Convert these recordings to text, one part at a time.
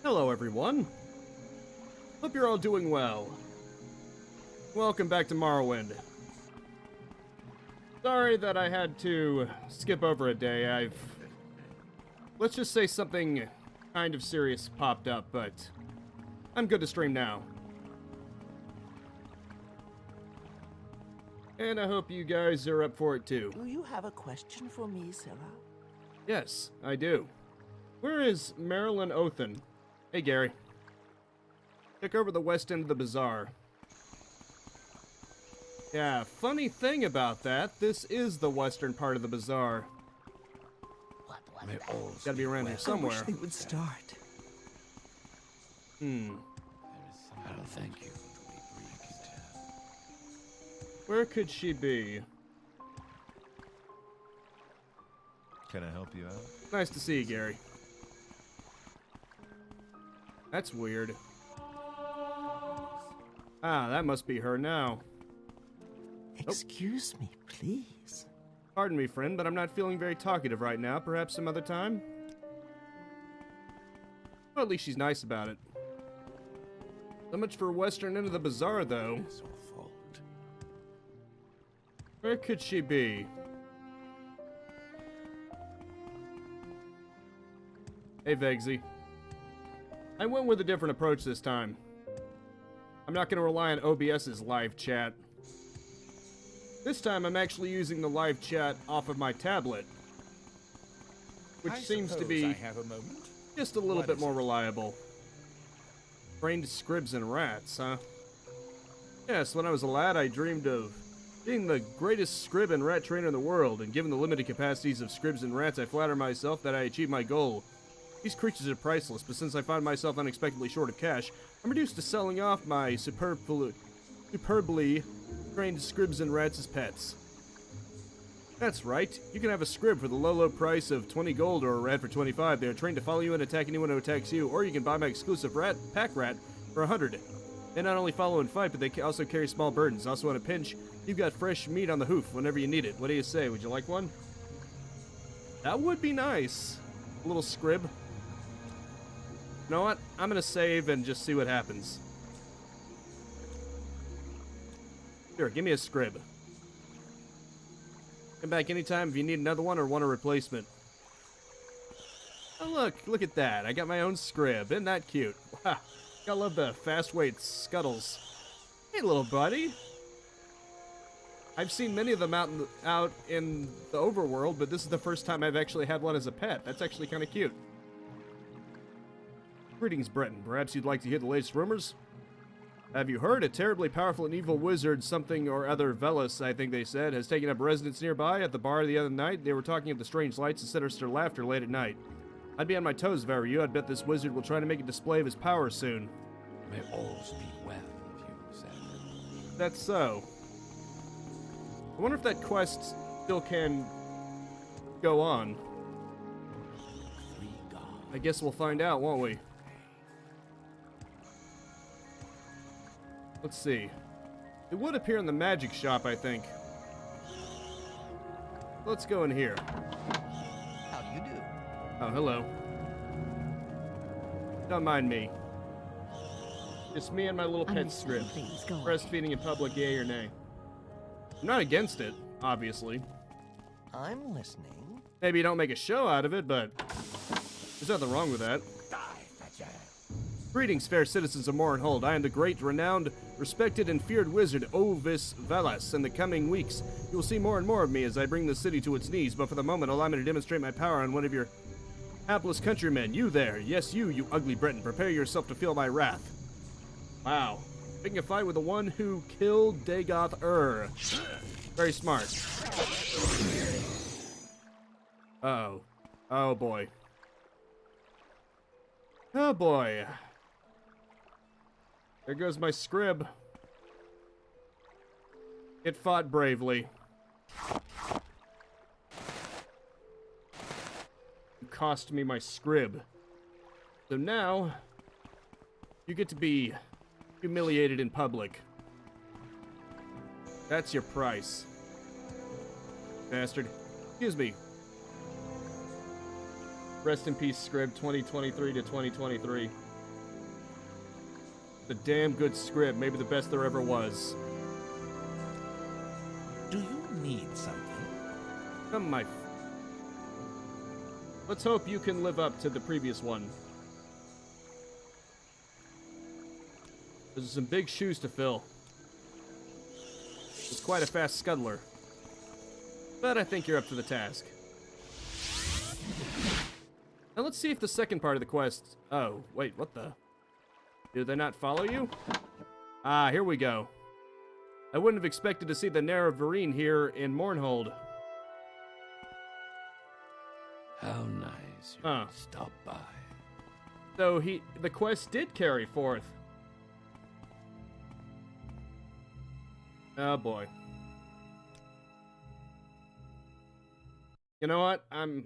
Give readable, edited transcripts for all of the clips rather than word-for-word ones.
Hello everyone. Hope you're all doing well. Welcome back to Morrowind. Sorry that I had to skip over a day. Let's just say something kind of serious popped up, but I'm good to stream now. And I hope you guys are up for it too. Do you have a question for me, Sarah? Yes, I do. Where is Meralyn Othan? Hey, Gary. Took over the west end of the bazaar. Yeah, funny thing about that, this is the western part of the bazaar. Gotta be around here somewhere. I wish they would start. Thank you. Where could she be? Can I help you out? Nice to see you, Gary. That's weird. Ah, that must be her now. Excuse me, please. Pardon me, friend, but I'm not feeling very talkative right now. Perhaps some other time? Well, at least she's nice about it. So much for western end of the bazaar, though. It's your fault. Where could she be? Hey, Vegsy. I went with a different approach this time. I'm not going to rely on OBS's live chat. This time I'm actually using the live chat off of my tablet, which seems to be just a little bit more reliable. Trained scribs and rats, huh? Yes, when I was a lad I dreamed of being the greatest scrib and rat trainer in the world, and given the limited capacities of scribs and rats, I flatter myself that I achieved my goal. These creatures are priceless, but since I find myself unexpectedly short of cash, I'm reduced to selling off my superbly trained scribs and rats as pets. That's right, you can have a scrib for the low price of 20 gold or a rat for 25. They are trained to follow you and attack anyone who attacks you, or you can buy my exclusive pack rat for 100. They not only follow and fight, but they also carry small burdens. Also, in a pinch, you've got fresh meat on the hoof whenever you need it. What do you say? Would you like one? That would be nice. A little scrib. You know what? I'm gonna save and just see what happens. Sure, give me a scrib. Come back anytime if you need another one or want a replacement. Oh look at that. I got my own scrib. Isn't that cute? Wow. Gotta love the fast weight scuttles. Hey little buddy. I've seen many of them out in the overworld, but this is the first time I've actually had one as a pet. That's actually kind of cute. Greetings, Breton. Perhaps you'd like to hear the latest rumors? Have you heard? A terribly powerful and evil wizard, something or other, Velas, I think they said, has taken up residence nearby. At the bar the other night, they were talking of the strange lights and sinister laughter late at night. I'd be on my toes if I were you. I'd bet this wizard will try to make a display of his power soon. May all speak well of you, Sarah. That's so. I wonder if that quest still can go on. I guess we'll find out, won't we? Let's see. It would appear in the magic shop, I think. Let's go in here. How do you do? Oh, hello. Don't mind me. Just me and my little pet scrib. Breastfeeding in public, yay or nay? I'm not against it, obviously. I'm listening. Maybe you don't make a show out of it, but there's nothing wrong with that. Greetings, fair citizens of Morrowind. I am the great, renowned, respected, and feared wizard Ovis Velas. In the coming weeks, you will see more and more of me as I bring the city to its knees, but for the moment, allow me to demonstrate my power on one of your hapless countrymen. You there. Yes, you ugly Breton. Prepare yourself to feel my wrath. Wow. Picking a fight with the one who killed Dagoth Very smart. Uh-oh. Oh, boy. Oh, boy. There goes my scrib. It fought bravely. It cost me my scrib. So now, you get to be humiliated in public. That's your price. Bastard. Excuse me. Rest in peace, scrib, 2023 to 2023. A damn good script, maybe the best there ever was. Do you need something? Come, let's hope you can live up to the previous one. Those are some big shoes to fill. It's quite a fast scuttler. But I think you're up to the task. Now let's see if the second part of the quest... Oh, wait, what the... Do they not follow you? Ah, here we go. I wouldn't have expected to see the Nair of Vereen here in Mournhold. How nice you stop by. So the quest did carry forth. Oh boy. You know what? I'm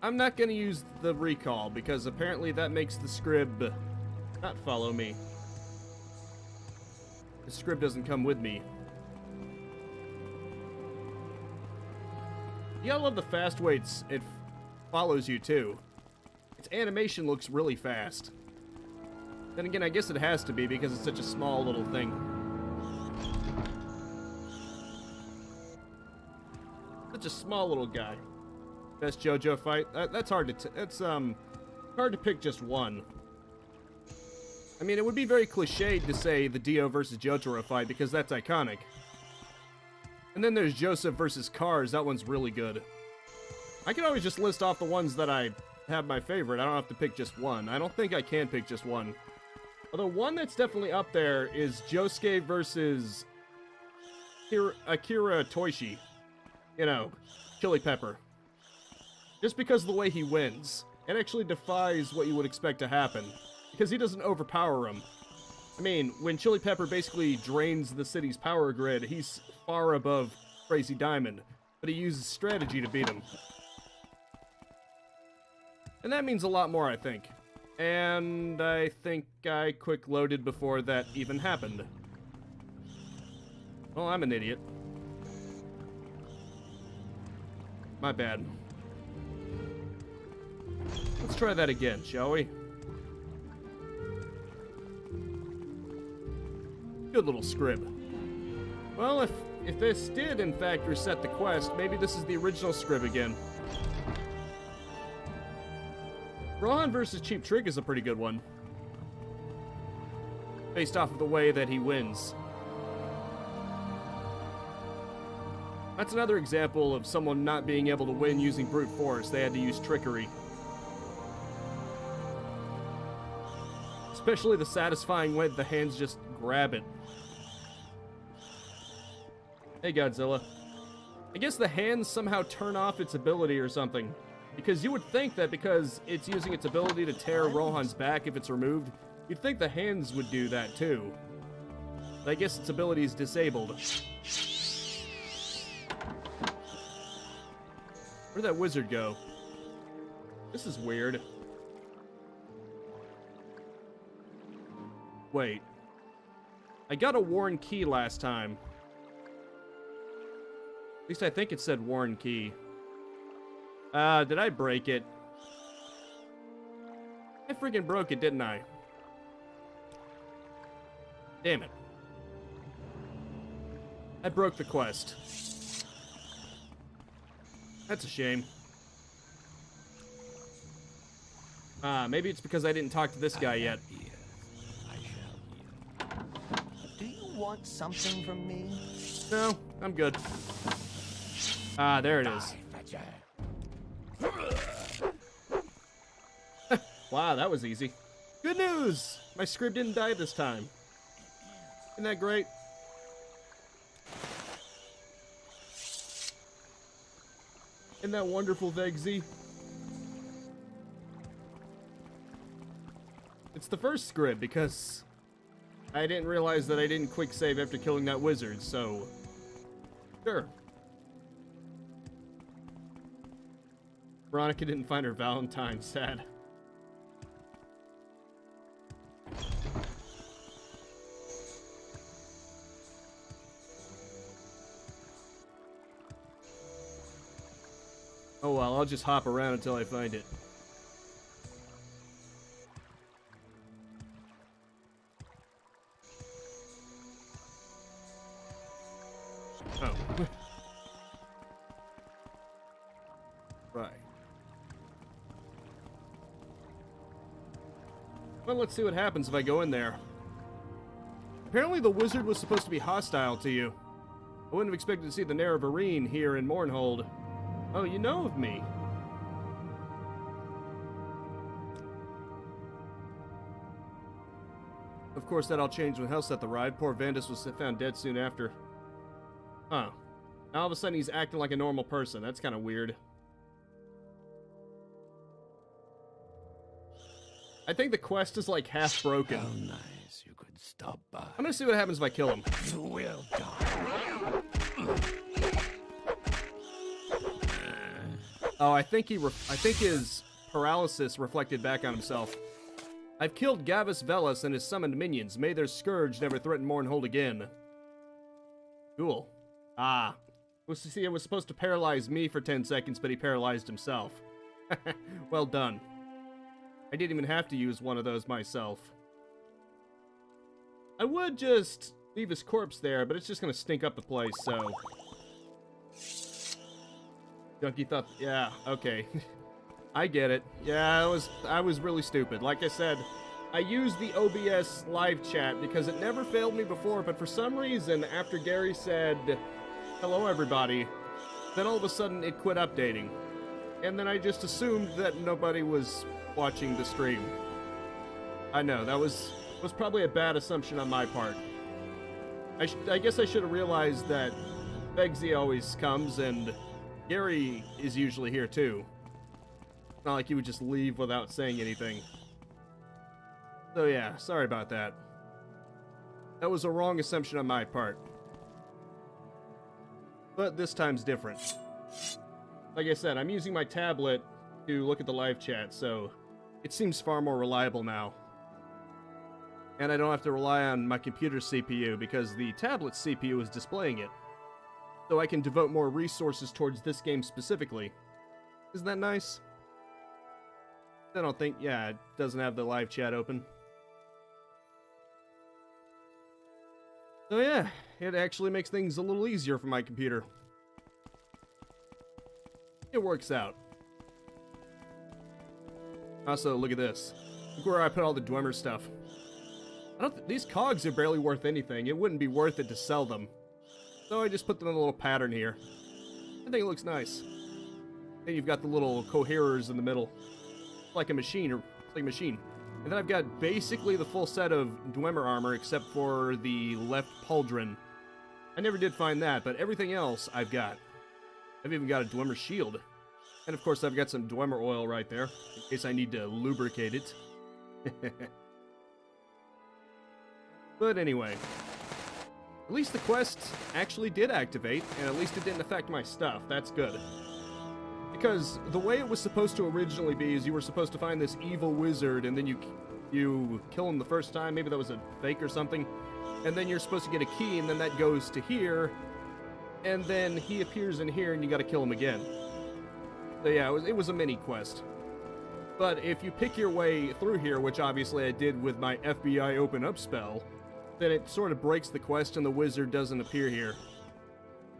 not gonna use the recall because apparently that makes the scrib not follow me. The scrib doesn't come with me. You gotta love the fast waits. It follows you too. Its animation looks really fast. Then again, I guess it has to be because it's such a small little thing. Such a small little guy. Best JoJo fight? That's hard to hard to pick just one. I mean, it would be very cliched to say the Dio versus Jotaro fight because that's iconic. And then there's Joseph versus Cars. That one's really good. I can always just list off the ones that I have my favorite. I don't have to pick just one. I don't think I can pick just one. Although one that's definitely up there is Josuke versus Akira Toishi. You know, Chili Pepper. Just because of the way he wins. It actually defies what you would expect to happen. Because he doesn't overpower him. I mean, when Chili Pepper basically drains the city's power grid, he's far above Crazy Diamond. But he uses strategy to beat him. And that means a lot more, I think. And I think I quick-loaded before that even happened. Well, I'm an idiot. My bad. Let's try that again, shall we? Good little scrib. Well, if this did, in fact, reset the quest, maybe this is the original scrib again. Rohan versus Cheap Trick is a pretty good one. Based off of the way that he wins. That's another example of someone not being able to win using brute force. They had to use trickery. Especially the satisfying way the hands just grab it. Hey, Godzilla. I guess the hands somehow turn off its ability or something. Because you would think that because it's using its ability to tear Rohan's back if it's removed, you'd think the hands would do that too. But I guess its ability is disabled. Where'd that wizard go? This is weird. Wait. I got a worn key last time. At least I think it said worn key. Did I break it? I freaking broke it, didn't I? Damn it. I broke the quest. That's a shame. Maybe it's because I didn't talk to this guy yet. Do you want something from me? No, I'm good. There it is. Wow, that was easy. Good news! My script didn't die this time. Isn't that great? Isn't that wonderful, Vegzy? It's the first script because I didn't realize that I didn't quick save after killing that wizard, so sure. Veronica didn't find her Valentine, sad. Oh well, I'll just hop around until I find it. Oh. Right. Well, let's see what happens if I go in there. Apparently the wizard was supposed to be hostile to you. I wouldn't have expected to see the Nerevarine here in Mournhold. Oh, you know of me. Of course, that all changed when Halseth arrived. Poor Vandus was found dead soon after. Huh. Now all of a sudden he's acting like a normal person. That's kind of weird. I think the quest is like half broken. How nice you could stop by. I'm gonna see what happens if I kill him. You will die. Oh, I think his paralysis reflected back on himself. I've killed Gavus Velas and his summoned minions. May their scourge never threaten Mournhold again. Cool. Ah. It was supposed to paralyze me for 10 seconds, but he paralyzed himself. Well done. I didn't even have to use one of those myself. I would just leave his corpse there, but it's just gonna stink up the place, so... Junkie thought, yeah, okay. I get it. Yeah, I was really stupid. Like I said, I used the OBS live chat because it never failed me before, but for some reason, after Gary said, hello everybody, then all of a sudden it quit updating. And then I just assumed that nobody was watching the stream. I know, that was probably a bad assumption on my part. I guess I should have realized that Begsy always comes and Gary is usually here too. It's not like he would just leave without saying anything. So yeah, sorry about that. That was a wrong assumption on my part. But this time's different. Like I said, I'm using my tablet to look at the live chat, so it seems far more reliable now. And I don't have to rely on my computer's CPU because the tablet's CPU is displaying it. So I can devote more resources towards this game specifically. Isn't that nice? I don't think, yeah, it doesn't have the live chat open. So yeah, it actually makes things a little easier for my computer. It works out. Also, look at this. Look where I put all the Dwemer stuff. These cogs are barely worth anything. It wouldn't be worth it to sell them. So I just put them in a little pattern here. I think it looks nice. Then you've got the little coherers in the middle. Like a machine, And then I've got basically the full set of Dwemer armor except for the left pauldron. I never did find that, but everything else I've got. I've even got a Dwemer shield. And of course I've got some Dwemer oil right there, in case I need to lubricate it. But anyway, at least the quest actually did activate, and at least it didn't affect my stuff. That's good. Because the way it was supposed to originally be is you were supposed to find this evil wizard, and then you kill him the first time. Maybe that was a fake or something. And then you're supposed to get a key, and then that goes to here. And then he appears in here, and you gotta kill him again. So yeah, it was a mini quest. But if you pick your way through here, which obviously I did with my FBI open up spell, then it sort of breaks the quest and the wizard doesn't appear here.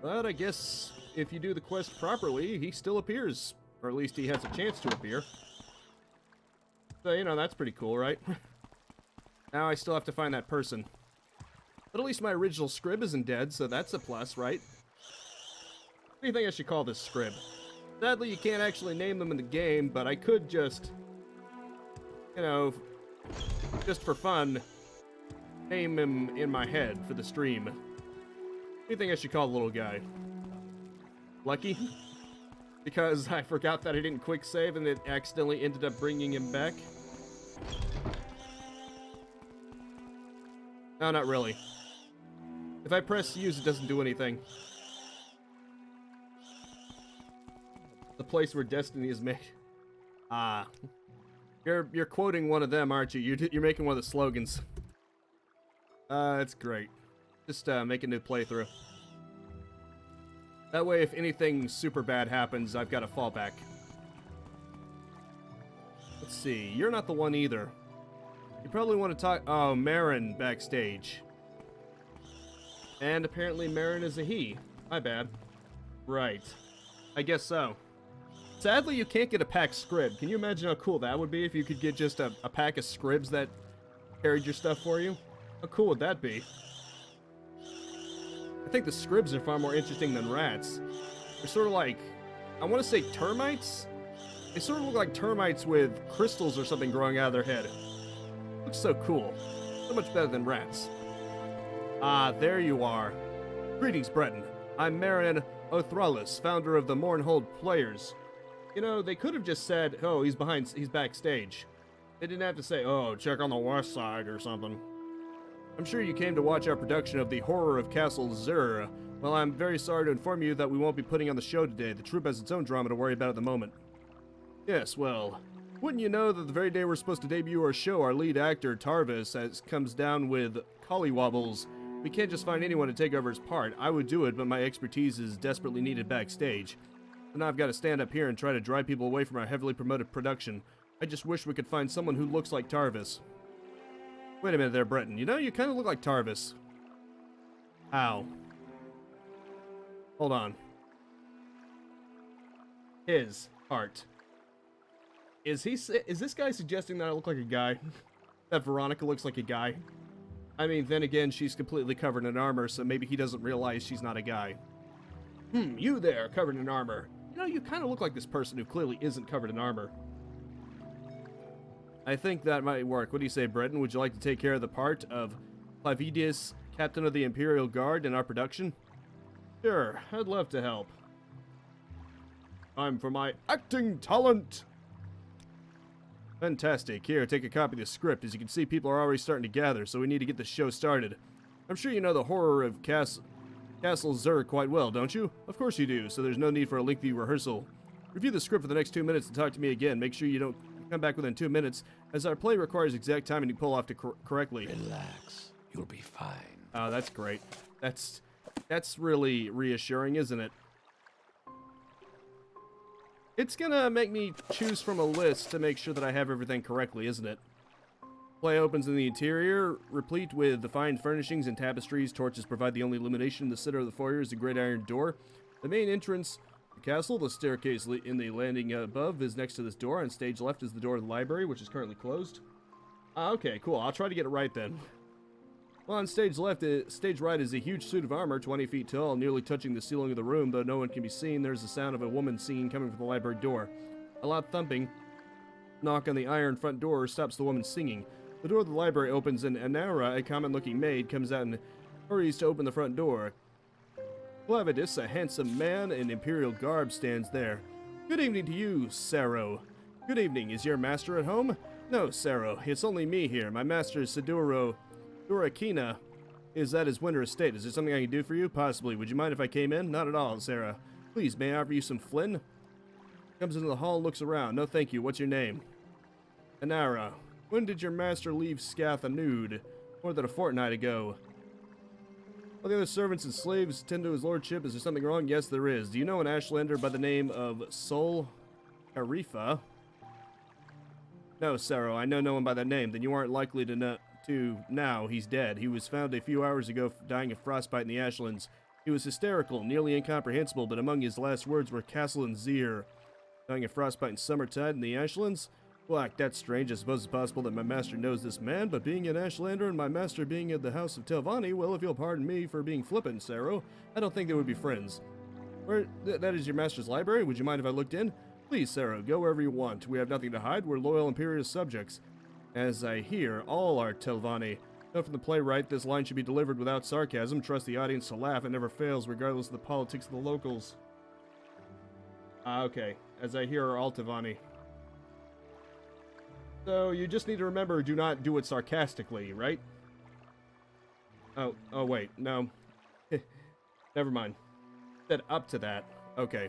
But I guess if you do the quest properly, he still appears. Or at least he has a chance to appear. So, you know, that's pretty cool, right? Now I still have to find that person. But at least my original scrib isn't dead, so that's a plus, right? What do you think I should call this scrib? Sadly, you can't actually name them in the game, but I could just, you know, just for fun, name him in my head for the stream. What do you think I should call the little guy? Lucky? Because I forgot that I didn't quick save and it accidentally ended up bringing him back? No, not really. If I press use, it doesn't do anything. The place where destiny is made. Ah. You're quoting one of them, aren't you? You're making one of the slogans. It's great. Just make a new playthrough. That way, if anything super bad happens, I've got a fallback. Let's see. You're not the one either. You probably want to talk... Oh, Meralyn backstage. And apparently Meralyn is a he. My bad. Right. I guess so. Sadly, you can't get a pack scrib. Can you imagine how cool that would be if you could get just a pack of scribs that carried your stuff for you? How cool would that be? I think the scribs are far more interesting than rats. They're sort of like, I want to say termites? They sort of look like termites with crystals or something growing out of their head. Looks so cool. So much better than rats. Ah, there you are. Greetings, Breton. I'm Meralyn Othralis, founder of the Mournhold Players. You know, they could have just said, oh, he's backstage. They didn't have to say, oh, check on the west side or something. I'm sure you came to watch our production of the Horror of Castle Xyr. Well, I'm very sorry to inform you that we won't be putting on the show today. The troupe has its own drama to worry about at the moment. Yes, well, wouldn't you know that the very day we're supposed to debut our show, our lead actor, Tarvis, comes down with collywobbles. We can't just find anyone to take over his part. I would do it, but my expertise is desperately needed backstage. And now I've got to stand up here and try to drive people away from our heavily promoted production. I just wish we could find someone who looks like Tarvis. Wait a minute there, Breton. You know, you kind of look like Tarvis. Ow. Hold on. His heart. Is this guy suggesting that I look like a guy? That Veronica looks like a guy? I mean, then again, she's completely covered in armor, so maybe he doesn't realize she's not a guy. You there, covered in armor. You know, you kind of look like this person who clearly isn't covered in armor. I think that might work. What do you say, Breton? Would you like to take care of the part of Clavidius, Captain of the Imperial Guard, in our production? Sure, I'd love to help. Time for my acting talent! Fantastic. Here, take a copy of the script. As you can see, people are already starting to gather, so we need to get the show started. I'm sure you know the Horror of Castle Xyr quite well, don't you? Of course you do, so there's no need for a lengthy rehearsal. Review the script for the next 2 minutes and talk to me again. Make sure you don't come back within 2 minutes, as our play requires exact timing to pull off to correctly. Relax. You'll be fine. Oh, that's great. That's really reassuring, isn't it? It's gonna make me choose from a list to make sure that I have everything correctly, isn't it? Play opens in the interior, replete with the fine furnishings and tapestries. Torches provide the only illumination. In the center of the foyer is a great iron door. The main entrance to the castle, the staircase in the landing above, is next to this door. On stage left is the door to the library, which is currently closed. Okay, cool. I'll try to get it right then. Well, on stage right is a huge suit of armor, 20 feet tall, nearly touching the ceiling of the room. Though no one can be seen, there's the sound of a woman singing coming from the library door. A loud thumping knock on the iron front door stops the woman singing. The door of the library opens, and Anara, a common-looking maid, comes out and hurries to open the front door. Clavidius, a handsome man in imperial garb, stands there. Good evening to you, Saro. Good evening. Is your master at home? No, Saro. It's only me here. My master, Durakina, is at his winter estate. Is there something I can do for you? Possibly. Would you mind if I came in? Not at all, Sarah. Please, may I offer you some Flynn? Comes into the hall and looks around. No, thank you. What's your name? Anara. When did your master leave Scathanud? More than a fortnight ago. All the other servants and slaves attend to his lordship. Is there something wrong? Yes, there is. Do you know an Ashlander by the name of Sol Harifa? No, Saro. I know no one by that name. Then you aren't likely to know. Now, he's dead. He was found a few hours ago dying of frostbite in the Ashlands. He was hysterical, nearly incomprehensible, but among his last words were Castle Xyr. Dying of frostbite in summertide in the Ashlands? Black, that's strange. I suppose it's possible that my master knows this man, but being an Ashlander and my master being at the house of Telvanni, well, if you'll pardon me for being flippant, Saro, I don't think they would be friends. That is your master's library? Would you mind if I looked in? Please, Saro, go wherever you want. We have nothing to hide. We're loyal Imperial subjects. As I hear, all are Telvanni. Note from the playwright, this line should be delivered without sarcasm. Trust the audience to laugh. It never fails, regardless of the politics of the locals. Okay. As I hear, are all Telvanni. So, you just need to remember, do not do it sarcastically, right? Oh wait, no. Never mind. Said up to that. Okay.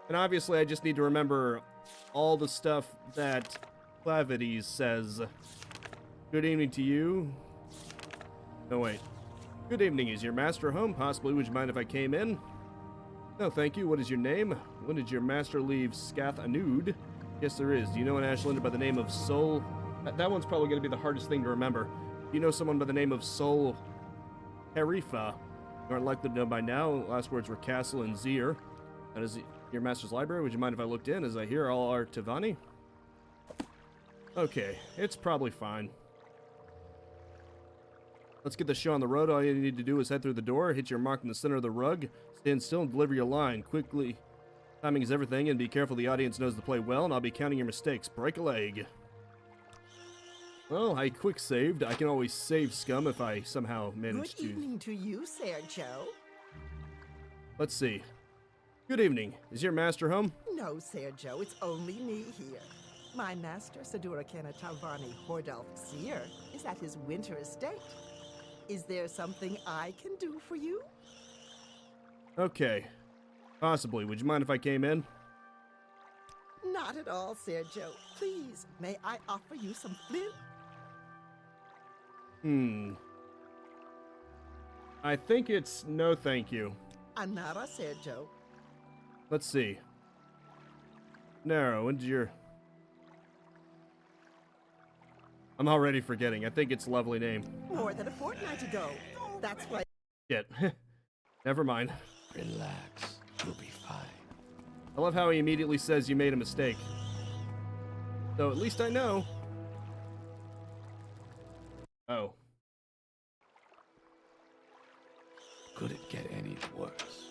And obviously, I just need to remember all the stuff that Clavidius says. Good evening to you. No, wait. Good evening. Is your master home? Possibly. Would you mind if I came in? No, thank you. What is your name? When did your master leave Scathanud? Yes, there is. Do you know an Ashlander by the name of Sol? That one's probably going to be the hardest thing to remember. Do you know someone by the name of Sol Harifa? You aren't likely to know by now. Last words were Castle and Xyr. That is your master's library. Would you mind if I looked in? As I hear all are Tavani? Okay, it's probably fine. Let's get the show on the road. All you need to do is head through the door, hit your mark in the center of the rug, stand still and deliver your line. Quickly. Timing is everything, and be careful the audience knows to play well, and I'll be counting your mistakes. Break a leg. Well, I quick saved. I can always save scum if I somehow manage to. Good evening to you, Sergio. Let's see. Good evening. Is your master home? No, Sergio, it's only me here. My master, Sadurakana Tavani Horror of Castle Xyr, is at his winter estate. Is there something I can do for you? Okay. Possibly. Would you mind if I came in? Not at all, Sergio. Please, may I offer you some flint? I think it's no thank you. Anara, Sergio. Let's see. Narrow, when did your... I'm already forgetting. I think it's a lovely name. More than a fortnight ago. That's right. Shit. Never mind. Relax. You'll be fine. I love how he immediately says you made a mistake. So at least I know. Oh. Could it get any worse?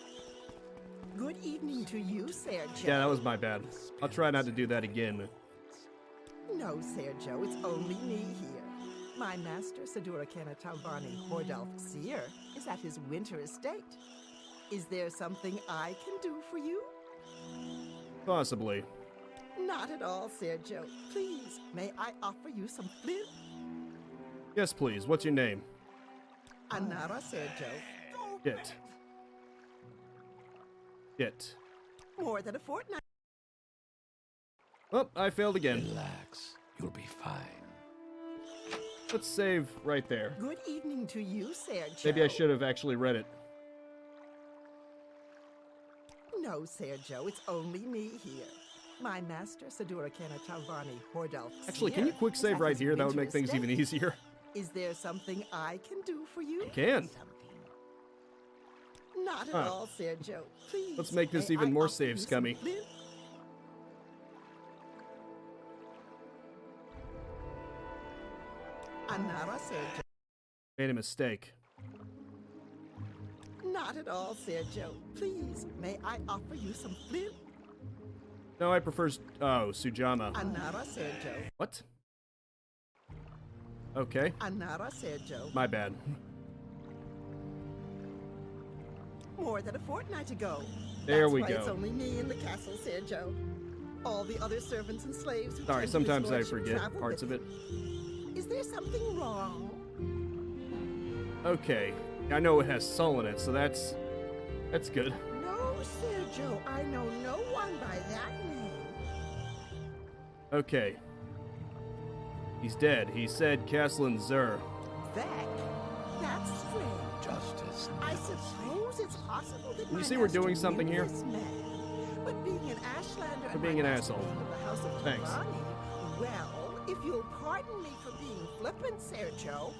Good evening to you, Sergio. Yeah, that was my bad. I'll try not to do that again. No, Sergio, it's only me here. My master, Sadurakana Tavani Horror of Xyr, is at his winter estate. Is there something I can do for you? Possibly. Not at all, Sergio. Please, may I offer you some flint? Yes, please. What's your name? Anara, Sergio. Shit. Shit. More than a fortnight. Oh, I failed again. Relax. You'll be fine. Let's save right there. Good evening to you, Sergio. Maybe I should have actually read it. No, Sergio, it's only me here. My master, Sadurakana Tavani Horror of Actually, Xyr, can you quick is save at right his here? That would winter make things estate. even easier. Is there something I can do for you? You can. Not at Huh. all, Sergio. Please. Let's make this may even I more offer save you some scummy. flint? Anara, Sergio. Made a mistake. Not at all, Sergio. Please, may I offer you some flint? No, I prefer... Oh, Sujama. Anara, Sergio. What? Okay. Anara, Sergio. My bad. More than a fortnight ago. There That's we why go. It's only me in the castle, Sergio. All the other servants and slaves who Sorry, tend to sometimes his I lordship forget travel parts with of it. him. Is there something wrong? Okay. I know it has Sol in it, so that's good. No, Sergio. I know no one by that name. Okay. He's dead. He said Castle Xyr. Vec? That's strange. Justice. I suppose it's possible that You my see we're doing master something knew here? this man. But being an Ashlander For and being my an master asshole. being of the House of Thanks. Tavani, well, if you'll pardon me for being flippant, Sergio,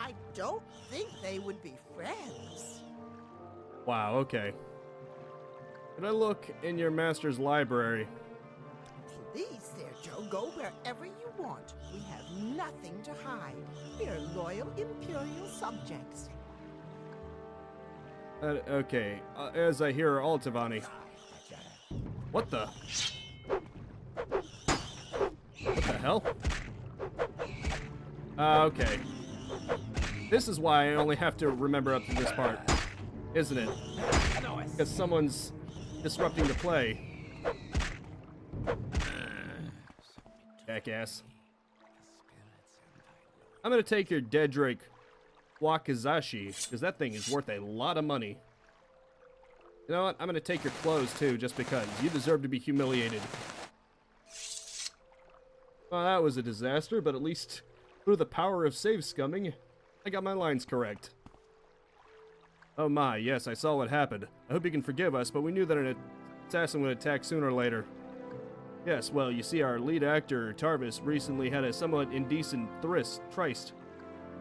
I don't think they would be friends. Wow, okay. Can I look in your master's library? Please, Sergio, go wherever you want. We have nothing to hide. We're loyal Imperial subjects. Okay. As I hear all Tavani. What the? What the hell? Okay. This is why I only have to remember up to this part, isn't it? Because someone's disrupting the play. Jackass. I'm gonna take your Dedrick Wakazashi, because that thing is worth a lot of money. You know what? I'm gonna take your clothes too, just because. You deserve to be humiliated. Well, that was a disaster, but at least through the power of save scumming, I got my lines correct. Oh my, yes, I saw what happened. I hope you can forgive us, but we knew that an assassin would attack sooner or later. Yes, well, you see, our lead actor, Tarvis, recently had a somewhat indecent tryst.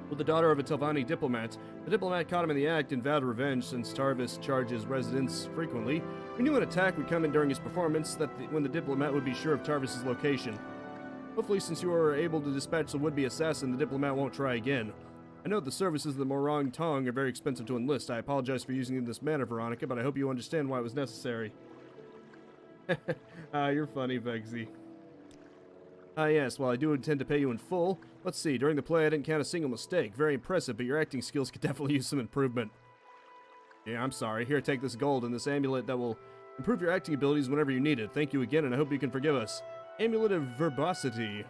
with the daughter of a Telvanni diplomat. The diplomat caught him in the act and vowed revenge since Tarvis charges residents frequently. We knew an attack would come in during his performance, when the diplomat would be sure of Tarvis's location. Hopefully, since you were able to dispatch the would-be assassin, the diplomat won't try again. I know the services of the Morang Tong are very expensive to enlist. I apologize for using it in this manner, Veronica, but I hope you understand why it was necessary. You're funny, Vexy. Yes, well, I do intend to pay you in full. Let's see, during the play I didn't count a single mistake. Very impressive, but your acting skills could definitely use some improvement. Yeah, I'm sorry. Here, take this gold and this amulet that will improve your acting abilities whenever you need it. Thank you again, and I hope you can forgive us. Amulet of Verbosity.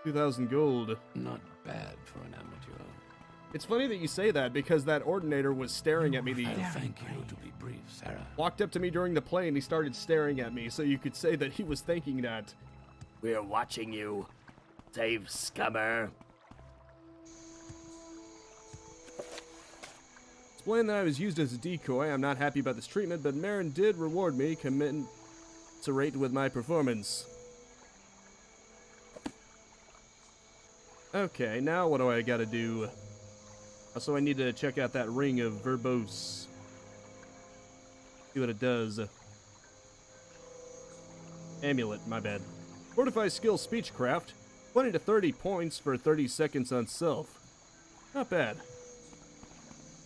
2,000 gold. Not bad for an amateur. It's funny that you say that, because that ordinator was staring at me. I'll thank you to be brief, Sarah. Walked up to me during the play and he started staring at me, so you could say that he was thinking that. We're watching you, save scummer. Explain that I was used as a decoy. I'm not happy about this treatment, but Meralyn did reward me, commensurate with my performance. Okay, now what do I gotta do? Also, I need to check out that ring of verbose. See what it does. Amulet, my bad. Fortify skill speechcraft. 20 to 30 points for 30 seconds on self. Not bad.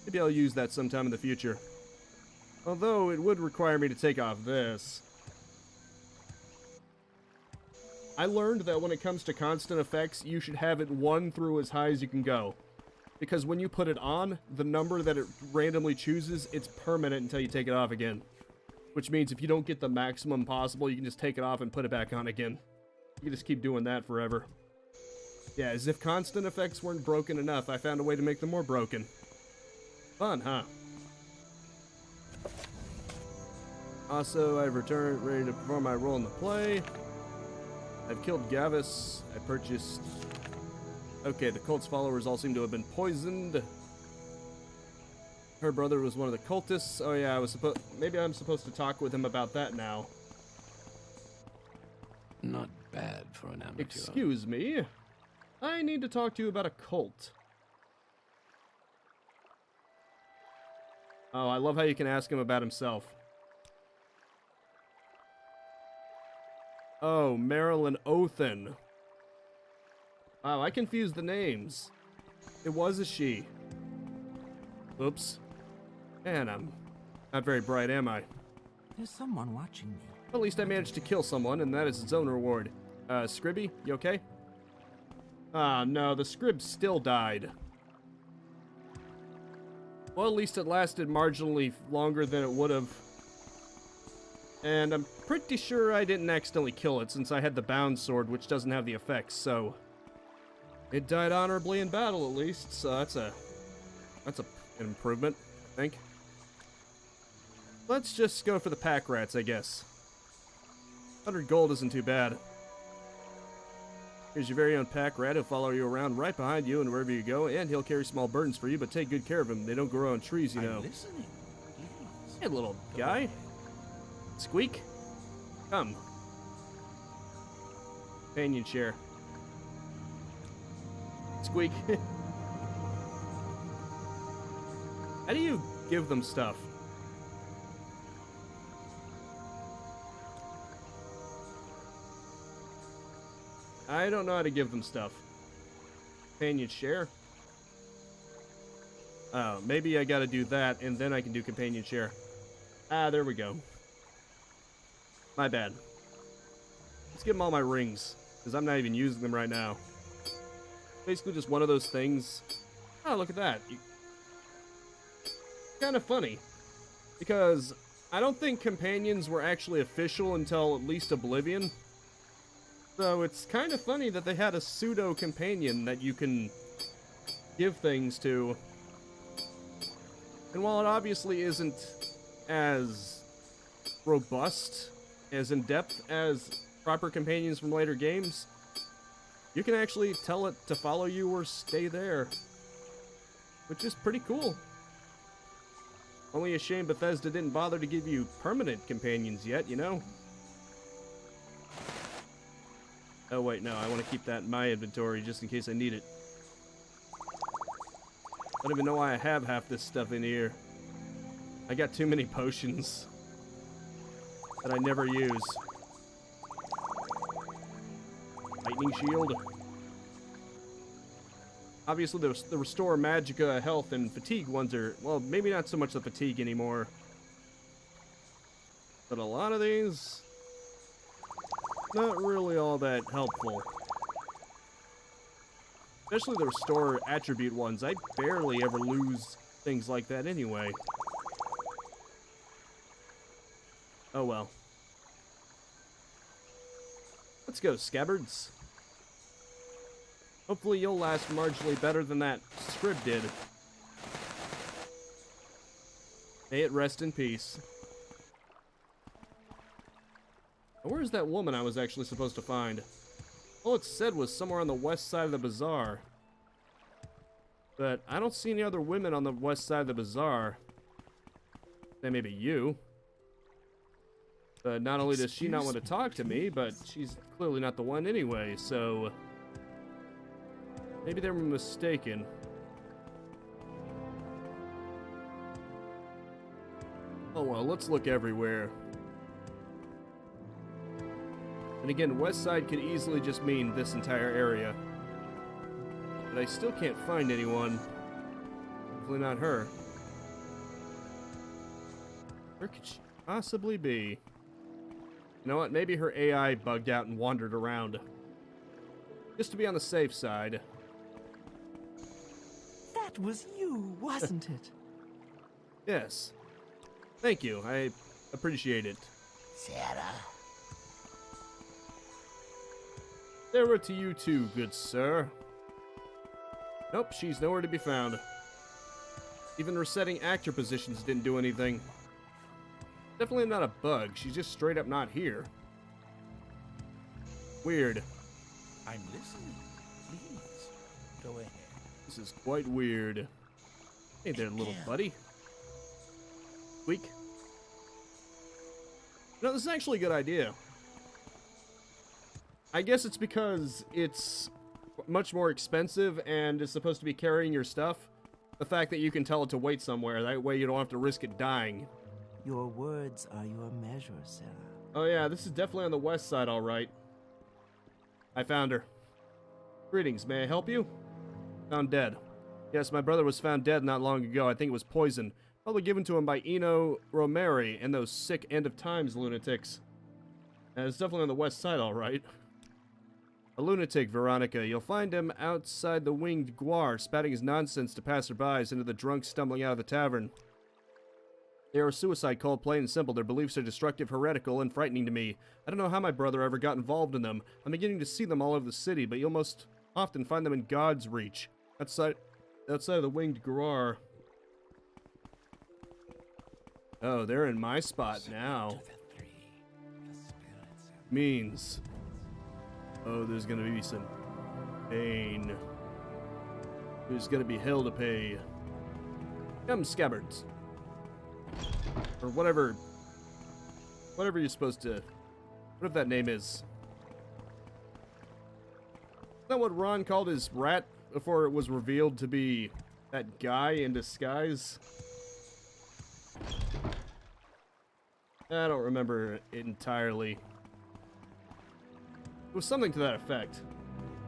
Maybe I'll use that sometime in the future. Although, it would require me to take off this. I learned that when it comes to constant effects, you should have it 1 through as high as you can go. Because when you put it on, the number that it randomly chooses, it's permanent until you take it off again. Which means if you don't get the maximum possible, you can just take it off and put it back on again. You can just keep doing that forever. Yeah, as if constant effects weren't broken enough, I found a way to make them more broken. Fun, huh? Also, I've returned, ready to perform my role in the play. I've killed Gavis. I purchased... Okay, the cult's followers all seem to have been poisoned. Her brother was one of the cultists. Oh yeah, maybe I'm supposed to talk with him about that now. Not bad for an amateur. Excuse me. I need to talk to you about a cult. Oh, I love how you can ask him about himself. Oh, Meralyn Othan. Wow, I confused the names. It was a she. Oops. Man, I'm not very bright, am I? There's someone watching me. At least I managed to kill someone, and that is its own reward. Scribby, you okay? Ah, no, the Scrib still died. Well, at least it lasted marginally longer than it would have. And I'm pretty sure I didn't accidentally kill it, since I had the bound sword, which doesn't have the effects, so... It died honorably in battle, at least, so that's an improvement, I think. Let's just go for the pack rats, I guess. 100 gold isn't too bad. Here's your very own pack rat. He'll follow you around right behind you and wherever you go, and he'll carry small burdens for you, but take good care of him. They don't grow on trees, you know. I'm listening. Hey, little guy. Squeak. Come. Companion share. Squeak. How do you give them stuff? I don't know how to give them stuff. Companion share? Oh, maybe I gotta do that, and then I can do companion share. Ah, there we go. My bad. Let's give them all my rings, because I'm not even using them right now. Basically just one of those things. Oh, look at that. Kind of funny. Because I don't think companions were actually official until at least Oblivion. So it's kind of funny that they had a pseudo-companion that you can give things to. And while it obviously isn't as robust, as in-depth as proper companions from later games, you can actually tell it to follow you or stay there. Which is pretty cool. Only a shame Bethesda didn't bother to give you permanent companions yet, you know? Oh wait, no, I want to keep that in my inventory just in case I need it. I don't even know why I have half this stuff in here. I got too many potions that I never use. Lightning shield. Obviously, the restore magicka health and fatigue ones are, well, maybe not so much the fatigue anymore. But a lot of these, not really all that helpful. Especially the restore attribute ones. I barely ever lose things like that anyway. Oh well. Let's go, scabbards. Hopefully you'll last marginally better than that scrib did. May it rest in peace. Where's that woman I was actually supposed to find? All it said was somewhere on the west side of the bazaar. But I don't see any other women on the west side of the bazaar. Then maybe you. But not only does she not want to talk to me, but she's clearly not the one anyway, so... maybe they were mistaken. Oh well, let's look everywhere. And again, west side could easily just mean this entire area. But I still can't find anyone. Hopefully not her. Where could she possibly be? You know what? Maybe her AI bugged out and wandered around. Just to be on the safe side. That was you, wasn't it? Yes. Thank you. I appreciate it. Sarah. Sarah to you too, good sir. Nope, she's nowhere to be found. Even resetting actor positions didn't do anything. Definitely not a bug. She's just straight up not here. Weird. I'm listening. Please, go ahead. This is quite weird. Hey there, little buddy. Squeak. No, this is actually a good idea. I guess it's because it's much more expensive and is supposed to be carrying your stuff. The fact that you can tell it to wait somewhere, that way you don't have to risk it dying. Your words are your measure, Sarah. Oh yeah, this is definitely on the west side, alright. I found her. Greetings, may I help you? Found dead. Yes, my brother was found dead not long ago. I think it was poison. Probably given to him by Eno Romari and those sick end of times lunatics. And it's definitely on the west side, alright. A lunatic, Veronica. You'll find him outside the winged guar, spouting his nonsense to passerbys into the drunks stumbling out of the tavern. They are a suicide cult, plain and simple. Their beliefs are destructive, heretical, and frightening to me. I don't know how my brother ever got involved in them. I'm beginning to see them all over the city, but you'll most often find them in God's reach. Outside of the winged guar. Oh, they're in my spot now. Means... oh, there's gonna be some pain. There's gonna be hell to pay. Come, scabbards. Or whatever you're supposed to... whatever that name is. Is that what Ron called his rat before it was revealed to be that guy in disguise? I don't remember it entirely. It was something to that effect.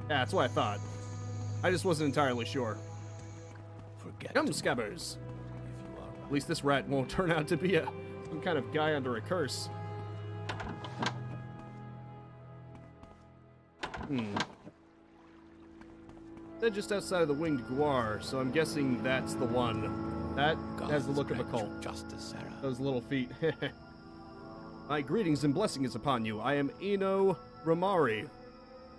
Yeah, that's what I thought. I just wasn't entirely sure. Come, scabbers. At least this rat won't turn out to be some kind of guy under a curse. They're just outside of the winged guar, so I'm guessing that's the one. That has the look of a cult. Justice, Sarah. Those little feet. My greetings and blessings upon you. I am Eno Romari.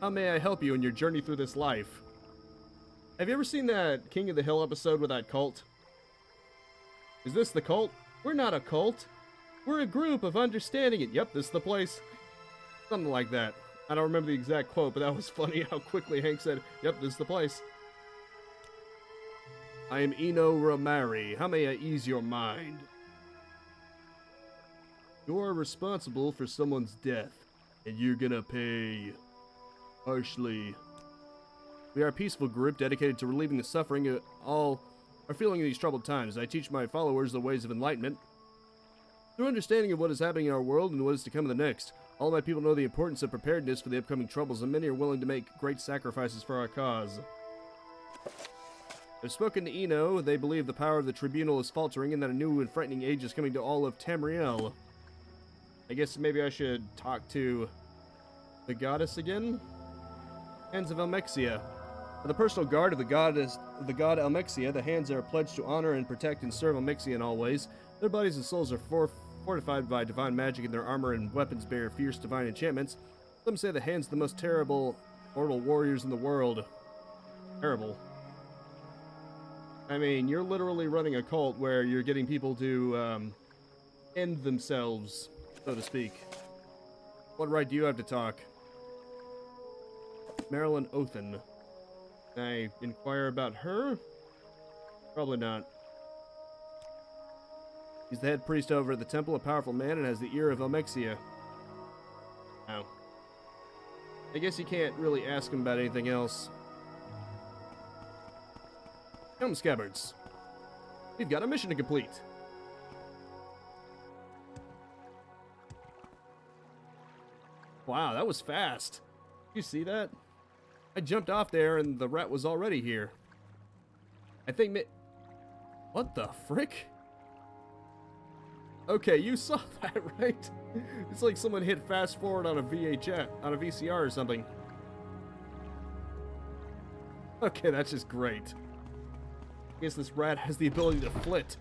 How may I help you in your journey through this life? Have you ever seen that King of the Hill episode with that cult? Is this the cult? We're not a cult. We're a group of understanding it. Yep, this is the place. Something like that. I don't remember the exact quote, but that was funny how quickly Hank said, yep, this is the place. I am Eno Romari. How may I ease your mind? You are responsible for someone's death, and you're gonna pay harshly. We are a peaceful group dedicated to relieving the suffering of all are feeling these troubled times. I teach my followers the ways of enlightenment. Through understanding of what is happening in our world and what is to come in the next, all my people know the importance of preparedness for the upcoming troubles, and many are willing to make great sacrifices for our cause. I've spoken to Eno. They believe the power of the tribunal is faltering and that a new and frightening age is coming to all of Tamriel. I guess maybe I should talk to the goddess again? Hands of Almalexia. For the personal guard of the god Almalexia, the hands are pledged to honor and protect and serve Almalexia in all ways. Their bodies and souls are fortified by divine magic, and their armor and weapons bear fierce divine enchantments. Some say the hands are the most terrible mortal warriors in the world. Terrible. I mean, you're literally running a cult where you're getting people to end themselves, so to speak. What right do you have to talk? Meralyn Othan. Can I inquire about her? Probably not. He's the head priest over at the temple, a powerful man, and has the ear of Almalexia. Oh. I guess you can't really ask him about anything else. Come, Scabbards. We've got a mission to complete. Wow, that was fast. You see that? I jumped off there and the rat was already here. I think what the frick? Okay, you saw that, right? It's like someone hit fast forward on a VCR or something. Okay, that's just great. I guess this rat has the ability to flit.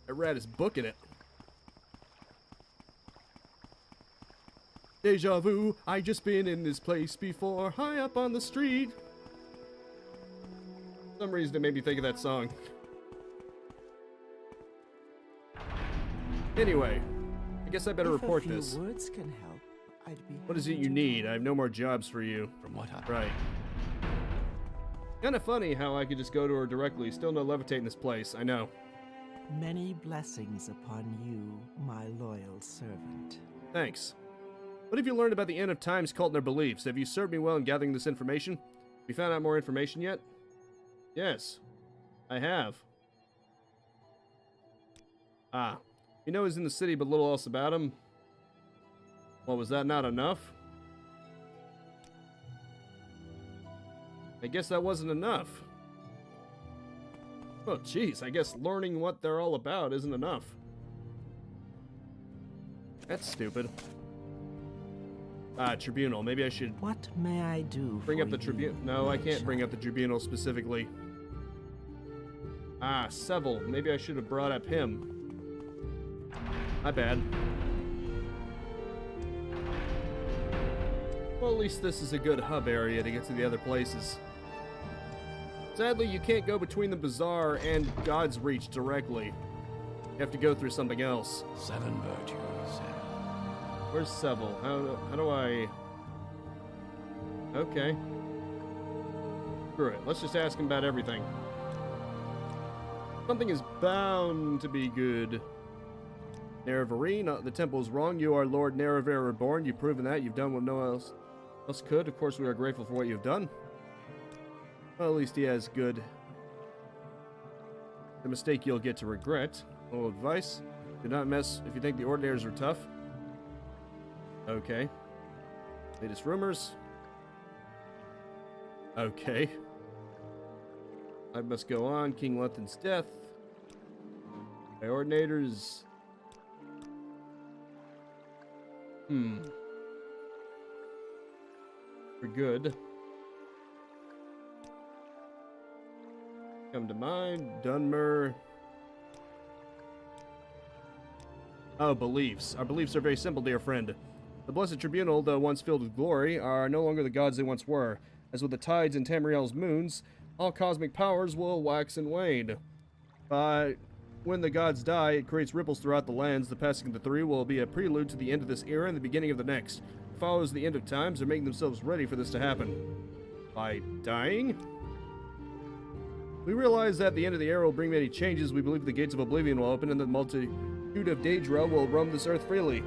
That rat is booking it. Deja vu, I just been in this place before, high up on the street. For some reason it made me think of that song. Anyway, I guess I better report this. If a few words can help, I'd be What is it happy you to need? I have no more jobs for you. From what I... Right. Kinda funny how I could just go to her directly. Still no levitate in this place, I know. Many blessings upon you, my loyal servant. Thanks. What have you learned about the End of Times cult and their beliefs? Have you served me well in gathering this information? Have you found out more information yet? Yes, I have. Ah, you know he's in the city but little else about him. Well, was that not enough? I guess that wasn't enough. Oh, jeez, I guess learning what they're all about isn't enough. That's stupid. Tribunal. Maybe I should... What may I do bring for up the tribunal. No, I can't bring up the tribunal specifically. Seville. Maybe I should have brought up him. My bad. Well, at least this is a good hub area to get to the other places. Sadly, you can't go between the Bazaar and God's Reach directly. You have to go through something else. 7 virtues. Where's Seville? How do I... Okay. Screw it. Let's just ask him about everything. Something is bound to be good. Nerevarine, the temple is wrong. You are Lord Nerevar reborn. You've proven that. You've done what no one else could. Of course, we are grateful for what you've done. Well, at least he has good. The mistake you'll get to regret. A little advice. Do not mess if you think the Ordinators are tough. Okay. Latest rumors. Okay. I must go on. King Lethan's death. My Ordinators. For good. Come to mind. Dunmer. Oh, beliefs. Our beliefs are very simple, dear friend. The Blessed Tribunal, though once filled with glory, are no longer the gods they once were. As with the tides and Tamriel's moons, all cosmic powers will wax and wane. But when the gods die, it creates ripples throughout the lands. The passing of the three will be a prelude to the end of this era and the beginning of the next. It follows the end of times. They're making themselves ready for this to happen. By dying? We realize that the end of the era will bring many changes. We believe the gates of oblivion will open and the multitude of Daedra will roam this earth freely.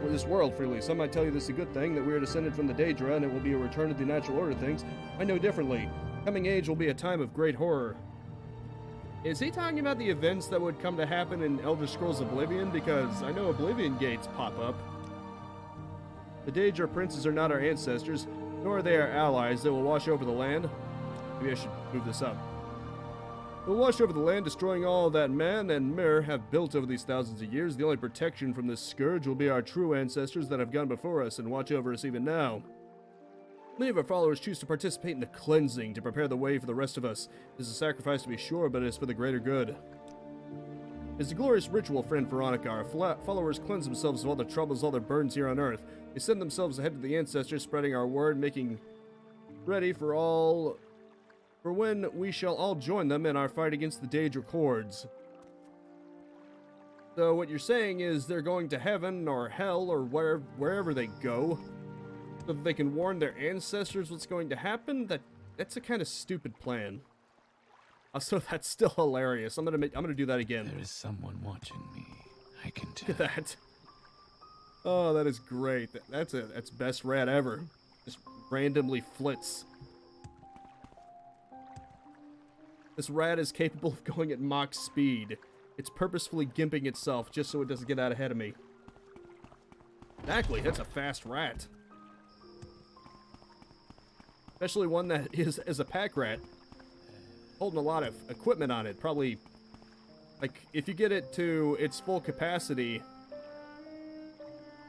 Or this world freely. Some might tell you this is a good thing, that we are descended from the Daedra and it will be a return to the natural order of things. I know differently. Coming age will be a time of great horror. Is he talking about the events that would come to happen in Elder Scrolls Oblivion? Because I know Oblivion gates pop up. The Daedra princes are not our ancestors, nor are they our allies that will wash over the land. Maybe I should move this up. They'll wash over the land, destroying all that man and Mir have built over these thousands of years. The only protection from this scourge will be our true ancestors that have gone before us and watch over us even now. Many of our followers choose to participate in the cleansing to prepare the way for the rest of us. It is a sacrifice to be sure, but it is for the greater good. It's a glorious ritual, friend Veronica. Our followers cleanse themselves of all their troubles, all their burdens here on earth. They send themselves ahead to the ancestors, spreading our word, making ready for when we shall all join them in our fight against the Daedra Hordes. So what you're saying is they're going to heaven or hell or wherever they go, so that they can warn their ancestors what's going to happen? That's a kind of stupid plan. Also, that's still hilarious. I'm gonna do that again. There is someone watching me. I can tell. Look at that. Oh, that is great. That's best rat ever. Just randomly flits. This rat is capable of going at Mach speed. It's purposefully gimping itself just so it doesn't get out ahead of me. Exactly, that's a fast rat. Especially one that is a pack rat. Holding a lot of equipment on it. Probably, like, if you get it to its full capacity,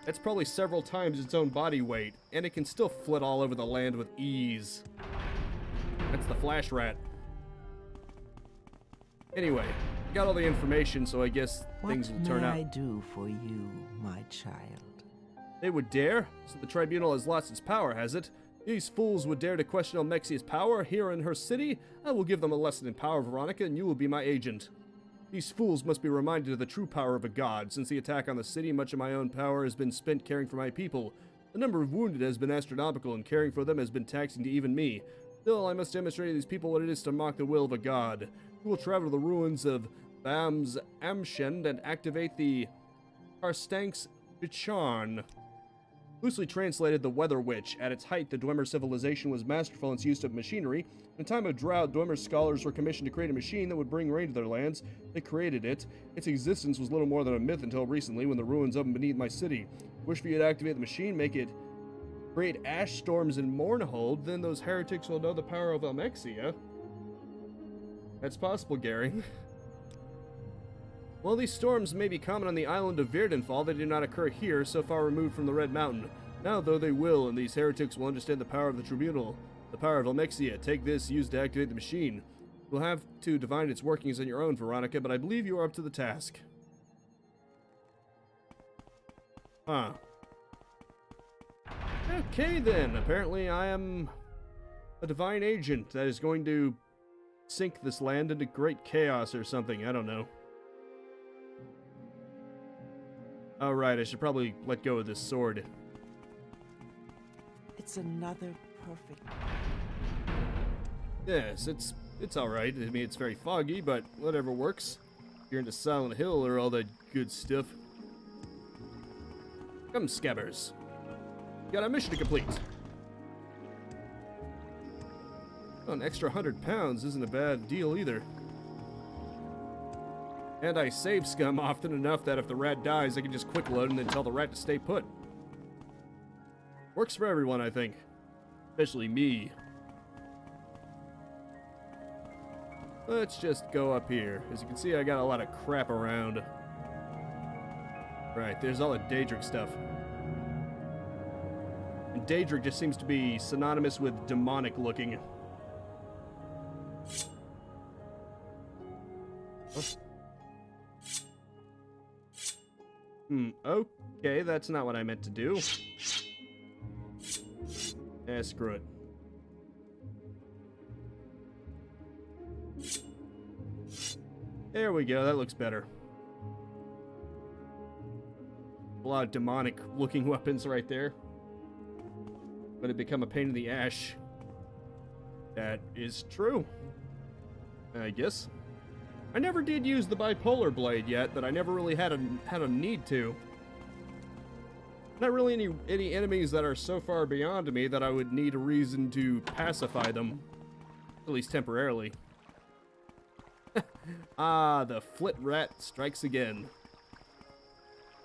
that's probably several times its own body weight. And it can still flit all over the land with ease. That's the flash rat. Anyway, I got all the information, so I guess things will turn out. What may I do for you, my child? They would dare? So the tribunal has lost its power, has it? These fools would dare to question Almalexia's power here in her city? I will give them a lesson in power, Veronica, and you will be my agent. These fools must be reminded of the true power of a god. Since the attack on the city, much of my own power has been spent caring for my people. The number of wounded has been astronomical, and caring for them has been taxing to even me. Still, I must demonstrate to these people what it is to mock the will of a god. We will travel to the ruins of Bam's Amshend and activate the Karstanks Bicharn. Loosely translated, the Weather Witch. At its height, the Dwemer civilization was masterful in its use of machinery. In a time of drought, Dwemer scholars were commissioned to create a machine that would bring rain to their lands. They created it. Its existence was little more than a myth until recently, when the ruins opened beneath my city. Wish for you to activate the machine, make it create Ashstorms in Mournhold, then those heretics will know the power of Almalexia. That's possible, Gary. While these storms may be common on the island of Vierdenfall, they do not occur here, so far removed from the Red Mountain. Now, though, they will, and these heretics will understand the power of the Tribunal. The power of Almalexia. Take this, used to activate the machine. You'll have to divine its workings on your own, Veronica, but I believe you are up to the task. Huh. Okay, then. Apparently I am a divine agent that is going to sink this land into great chaos or something. I don't know. Alright, I should probably let go of this sword. It's another perfect... Yes, it's alright. I mean, it's very foggy, but whatever works. You're into Silent Hill or all that good stuff. Come, Scabbers. Got a mission to complete. Oh, an extra 100 pounds isn't a bad deal either. And I save scum often enough that if the rat dies, I can just quick load and then tell the rat to stay put. Works for everyone, I think. Especially me. Let's just go up here. As you can see, I got a lot of crap around. Right, there's all the Daedric stuff. And Daedric just seems to be synonymous with demonic looking. Oh. Okay, that's not what I meant to do. Screw it. There we go, that looks better. A lot of demonic looking weapons right there. But it become a pain in the ash. That is true. I guess. I never did use the bipolar blade yet, but I never really had a need to. Not really any enemies that are so far beyond me that I would need a reason to pacify them. At least temporarily. Ah, the flit rat strikes again.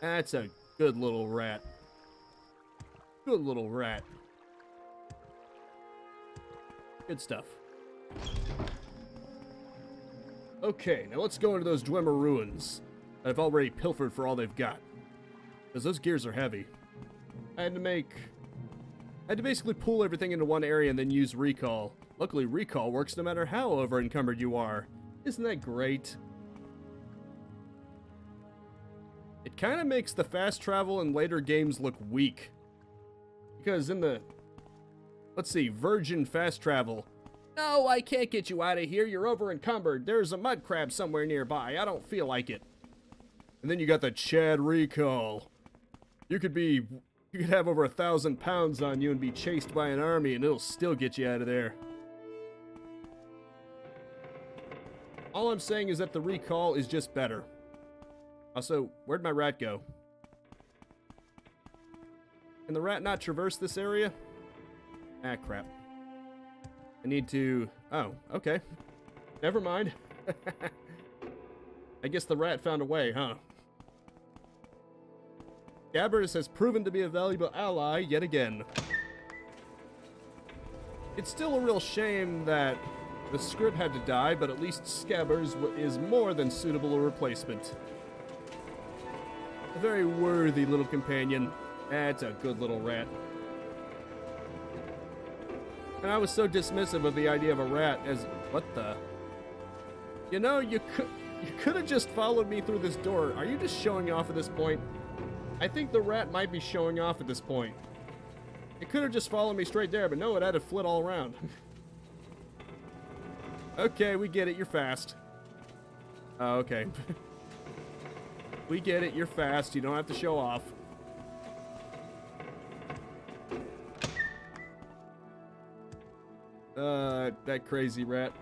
That's a good little rat. Good little rat. Good stuff. Okay, now let's go into those Dwemer ruins that I've already pilfered for all they've got. Because those gears are heavy. I had to basically pull everything into one area and then use recall. Luckily, recall works no matter how over-encumbered you are. Isn't that great? It kind of makes the fast travel in later games look weak. Because in the... Let's see, Virgin fast travel. No, I can't get you out of here. You're over-encumbered. There's a mud crab somewhere nearby. I don't feel like it. And then you got the Chad recall. You could have over 1,000 pounds on you and be chased by an army and it'll still get you out of there. All I'm saying is that the recall is just better. Also, where'd my rat go? Can the rat not traverse this area? Ah, crap. I need to... Oh, okay. Never mind. I guess the rat found a way, huh? Scabbers has proven to be a valuable ally yet again. It's still a real shame that the script had to die, but at least Scabbers is more than suitable a replacement. A very worthy little companion. That's a good little rat. And I was so dismissive of the idea of a rat as... What the... You know, you could have just followed me through this door. Are you just showing off at this point? I think the rat might be showing off at this point. It could have just followed me straight there, but no, it had to flit all around. Okay, we get it. You're fast. Oh, okay. We get it. You're fast. You don't have to show off. That crazy rat.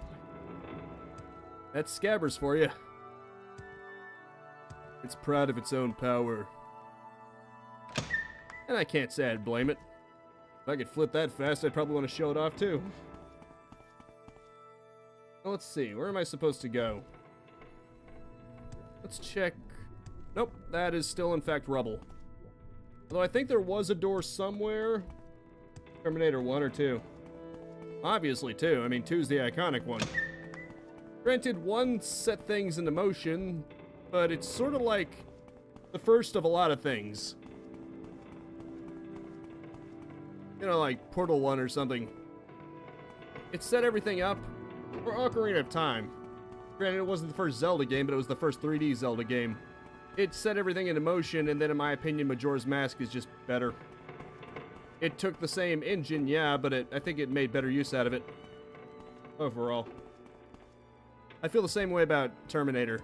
That's Scabbers for you. It's proud of its own power. And I can't say I'd blame it. If I could flit that fast, I'd probably want to show it off too. Well, let's see, where am I supposed to go? Let's check. Nope, that is still in fact rubble. Although I think there was a door somewhere. Terminator 1 or 2. Obviously 2, I mean 2's the iconic one. Granted, 1 set things into motion, but it's sort of like the first of a lot of things. You know, like Portal 1 or something. It set everything up for Ocarina of Time. Granted, it wasn't the first Zelda game, but it was the first 3D Zelda game. It set everything into motion, and then in my opinion, Majora's Mask is just better. It took the same engine, yeah, but I think it made better use out of it. Overall. I feel the same way about Terminator.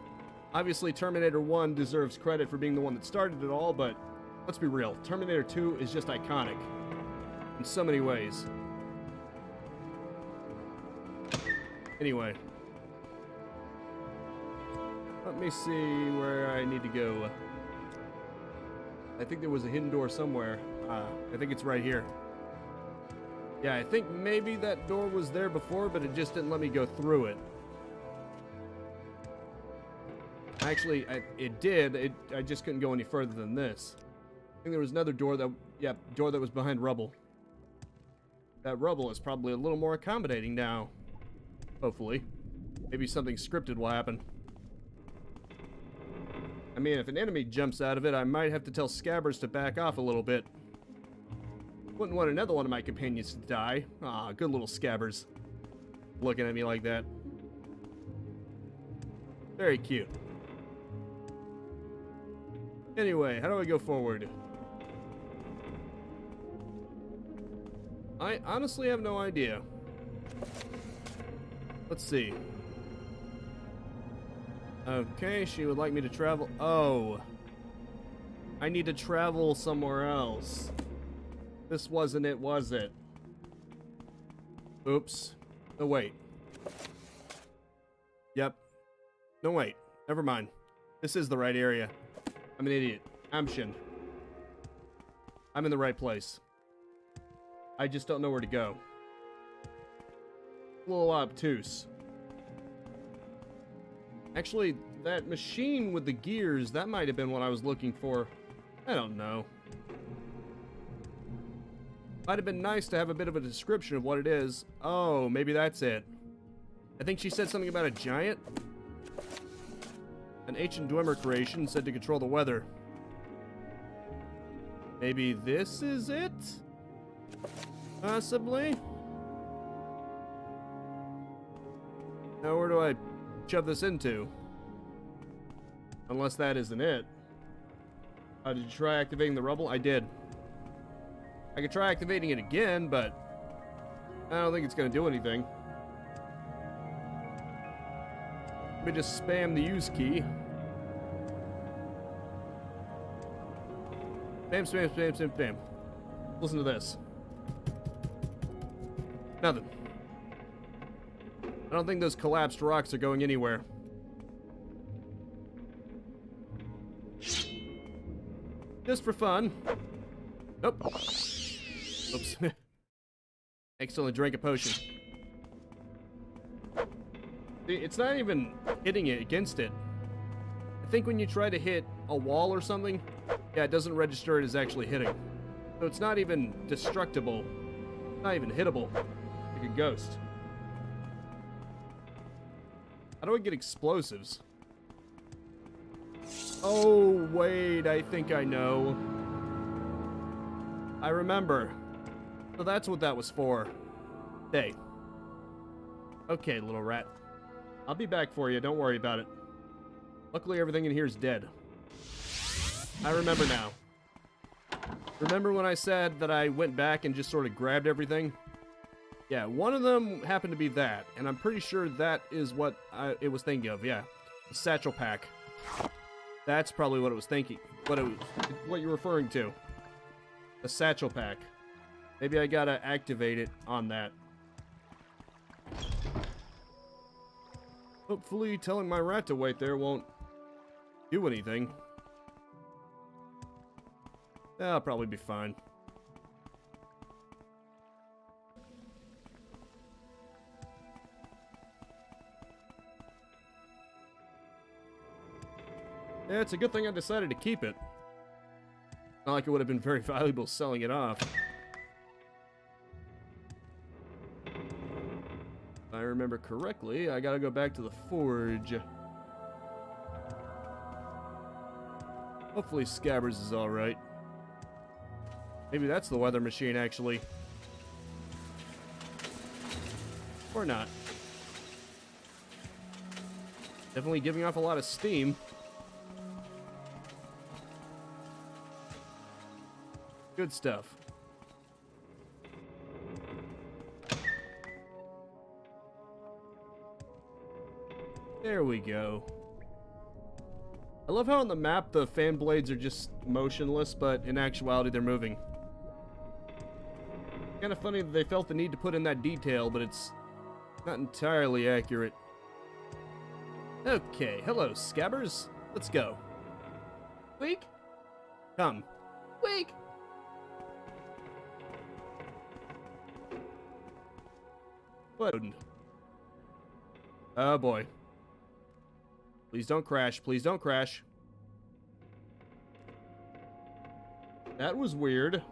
Obviously, Terminator 1 deserves credit for being the one that started it all, but let's be real. Terminator 2 is just iconic. In so many ways. Anyway. Let me see where I need to go. I think there was a hidden door somewhere. I think it's right here. Yeah, I think maybe that door was there before, but it just didn't let me go through it. Actually, it did. I just couldn't go any further than this. I think there was another door that... Yeah, door that was behind rubble. That rubble is probably a little more accommodating now. Hopefully. Maybe something scripted will happen. I mean, if an enemy jumps out of it, I might have to tell Scabbers to back off a little bit. Wouldn't want another one of my companions to die. Ah, good little Scabbers. Looking at me like that. Very cute. Anyway, how do I go forward? I honestly have no idea. Let's see. Okay, she would like me to travel. Oh. I need to travel somewhere else. This wasn't it, was it? Oops. No, wait. Yep. No, wait. Never mind. This is the right area. I'm an idiot. I'm Shin. I'm in the right place. I just don't know where to go. a little obtuse. Actually, that machine with the gears, that might have been what I was looking for. I don't know. Might have been nice to have a bit of a description of what it is. Oh, maybe that's it. I think she said something about a giant. An ancient Dwemer creation said to control the weather. Maybe this is it? Possibly? Now where do I shove this into? Unless that isn't it. Did you try activating the rubble? I did. I could try activating it again, but I don't think it's going to do anything. Let me just spam the use key. Spam, spam, spam, spam, spam. Listen to this. Nothing. I don't think those collapsed rocks are going anywhere. Just for fun. Nope. Oops. Accidentally drank a potion. See, it's not even hitting it against it. I think when you try to hit a wall or something, yeah, it doesn't register it as actually hitting. So it's not even destructible. Not even hittable. Like a ghost. How do I get explosives? Oh, wait, I think I know. I remember. So that's what that was for. Hey. Okay, little rat. I'll be back for you, don't worry about it. Luckily, everything in here is dead. I remember now. Remember when I said that I went back and just sort of grabbed everything? Yeah, one of them happened to be that, and I'm pretty sure that is what it was thinking of, yeah. The satchel pack. That's probably what it was thinking. What you're referring to. The satchel pack. Maybe I gotta activate it on that. Hopefully telling my rat to wait there won't do anything. I'll probably be fine. Yeah, it's a good thing I decided to keep it. Not like it would have been very valuable selling it off. If I remember correctly, I gotta go back to the forge. Hopefully Scabbers is alright. Maybe that's the weather machine, actually. Or not. Definitely giving off a lot of steam. Good stuff. There we go. I love how on the map the fan blades are just motionless, but in actuality they're moving. Kind of funny that they felt the need to put in that detail, but it's not entirely accurate. Okay, hello, Scabbers. Let's go. Weak? Come. Weak! What? Oh boy. Please don't crash. Please don't crash. That was weird.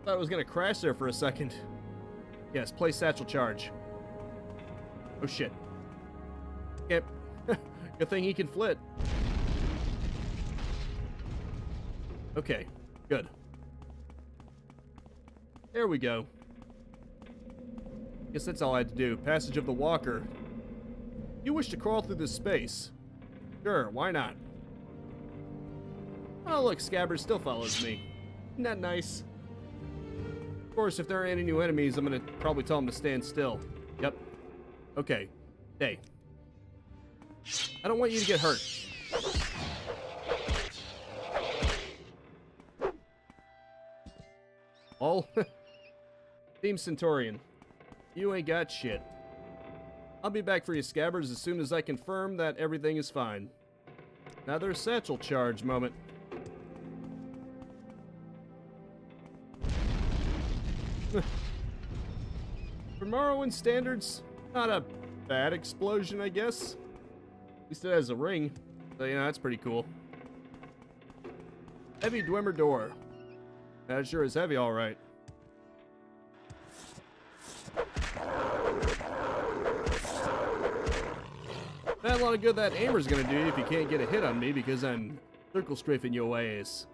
Thought it was gonna crash there for a second. Yes, play satchel charge. Oh shit. Yep. Good thing he can flit. Okay, good. There we go. Guess that's all I had to do. Passage of the Walker. You wish to crawl through this space? Sure, why not? Oh look, Scabbers still follows me. Isn't that nice? Of course, if there are any new enemies, I'm gonna probably tell them to stand still. Yep. Okay. Hey. I don't want you to get hurt. All? Team Centaurian. You ain't got shit. I'll be back for you, Scabbers, as soon as I confirm that everything is fine. Another satchel charge moment. For Morrowind standards, not a bad explosion, I guess. At least it has a ring. So, you know, that's pretty cool. Heavy Dwemer door. That sure is heavy, alright. Not a lot of good that aimer's gonna do if you can't get a hit on me because I'm circle strafing your ass.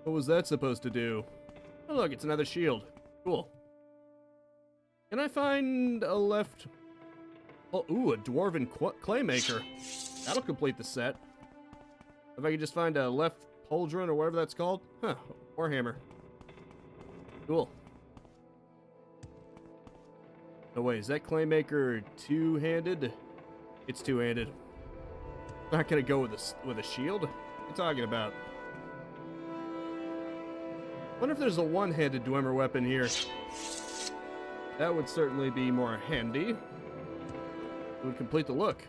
What was that supposed to do? Oh look, it's another shield. Cool. Can I find a left... Oh, ooh, a dwarven claymaker. That'll complete the set. If I could just find a left pauldron or whatever that's called. Huh, warhammer. Cool. Oh wait, is that claymaker two-handed? It's two-handed. Not gonna go with a shield? What are you talking about? Wonder if there's a one-handed Dwemer weapon here. That would certainly be more handy. It would complete the look.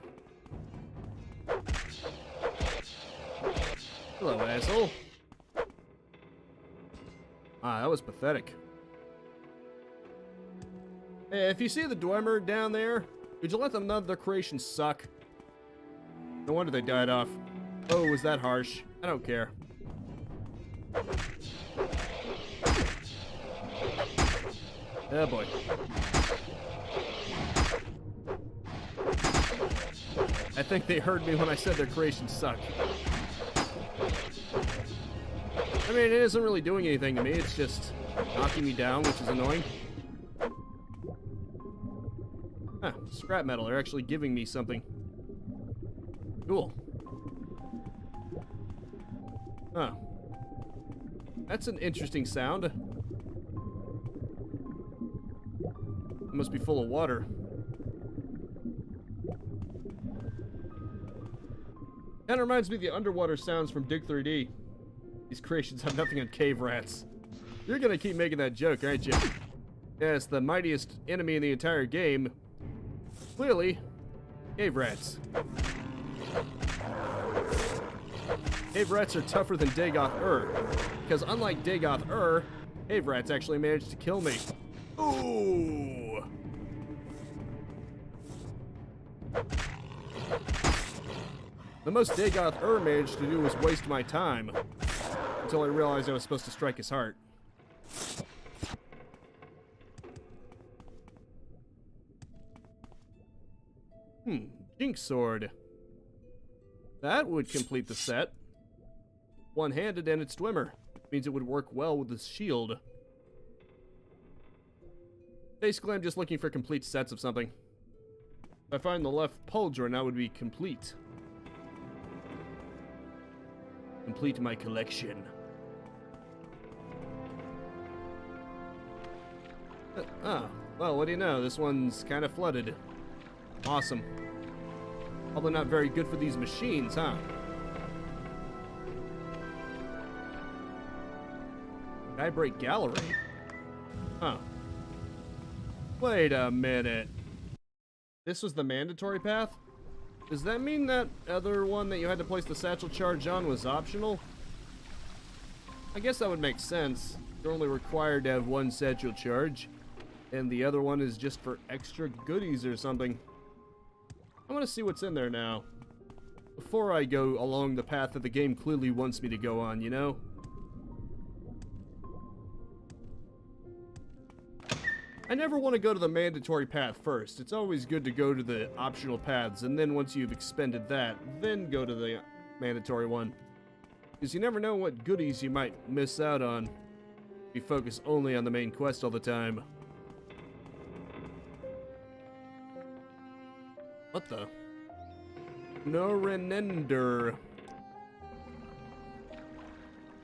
Hello, asshole. Ah, that was pathetic. Hey, if you see the Dwemer down there, could you let them know their creations suck? No wonder they died off. Oh, was that harsh? I don't care. Oh boy. I think they heard me when I said their creations suck. I mean, it isn't really doing anything to me, it's just knocking me down, which is annoying. Huh, scrap metal, they're actually giving me something. Cool. Huh. That's an interesting sound. It must be full of water. Kinda reminds me of the underwater sounds from Dig 3D. These creations have nothing on cave rats. You're gonna keep making that joke, aren't you? Yes, the mightiest enemy in the entire game. Clearly, cave rats. Cave rats are tougher than Dagoth-Ur, because unlike Dagoth-Ur, cave rats actually managed to kill me. Ooh! The most Dagoth-Ur managed to do was waste my time, until I realized I was supposed to strike his heart. Jinx sword. That would complete the set. One-handed and it's Dwemer. Means it would work well with the shield. Basically, I'm just looking for complete sets of something. If I find the left pauldron, that would be complete. Complete my collection. Well, what do you know? This one's kind of flooded. Awesome. Probably not very good for these machines, huh? Guybreak Gallery? Huh. Wait a minute. This was the mandatory path? Does that mean that other one that you had to place the satchel charge on was optional? I guess that would make sense. You're only required to have one satchel charge, and the other one is just for extra goodies or something. I want to see what's in there now, before I go along the path that the game clearly wants me to go on, you know? I never want to go to the mandatory path first. It's always good to go to the optional paths, and then once you've expended that, then go to the mandatory one. Because you never know what goodies you might miss out on if you focus only on the main quest all the time. What the? No Renender.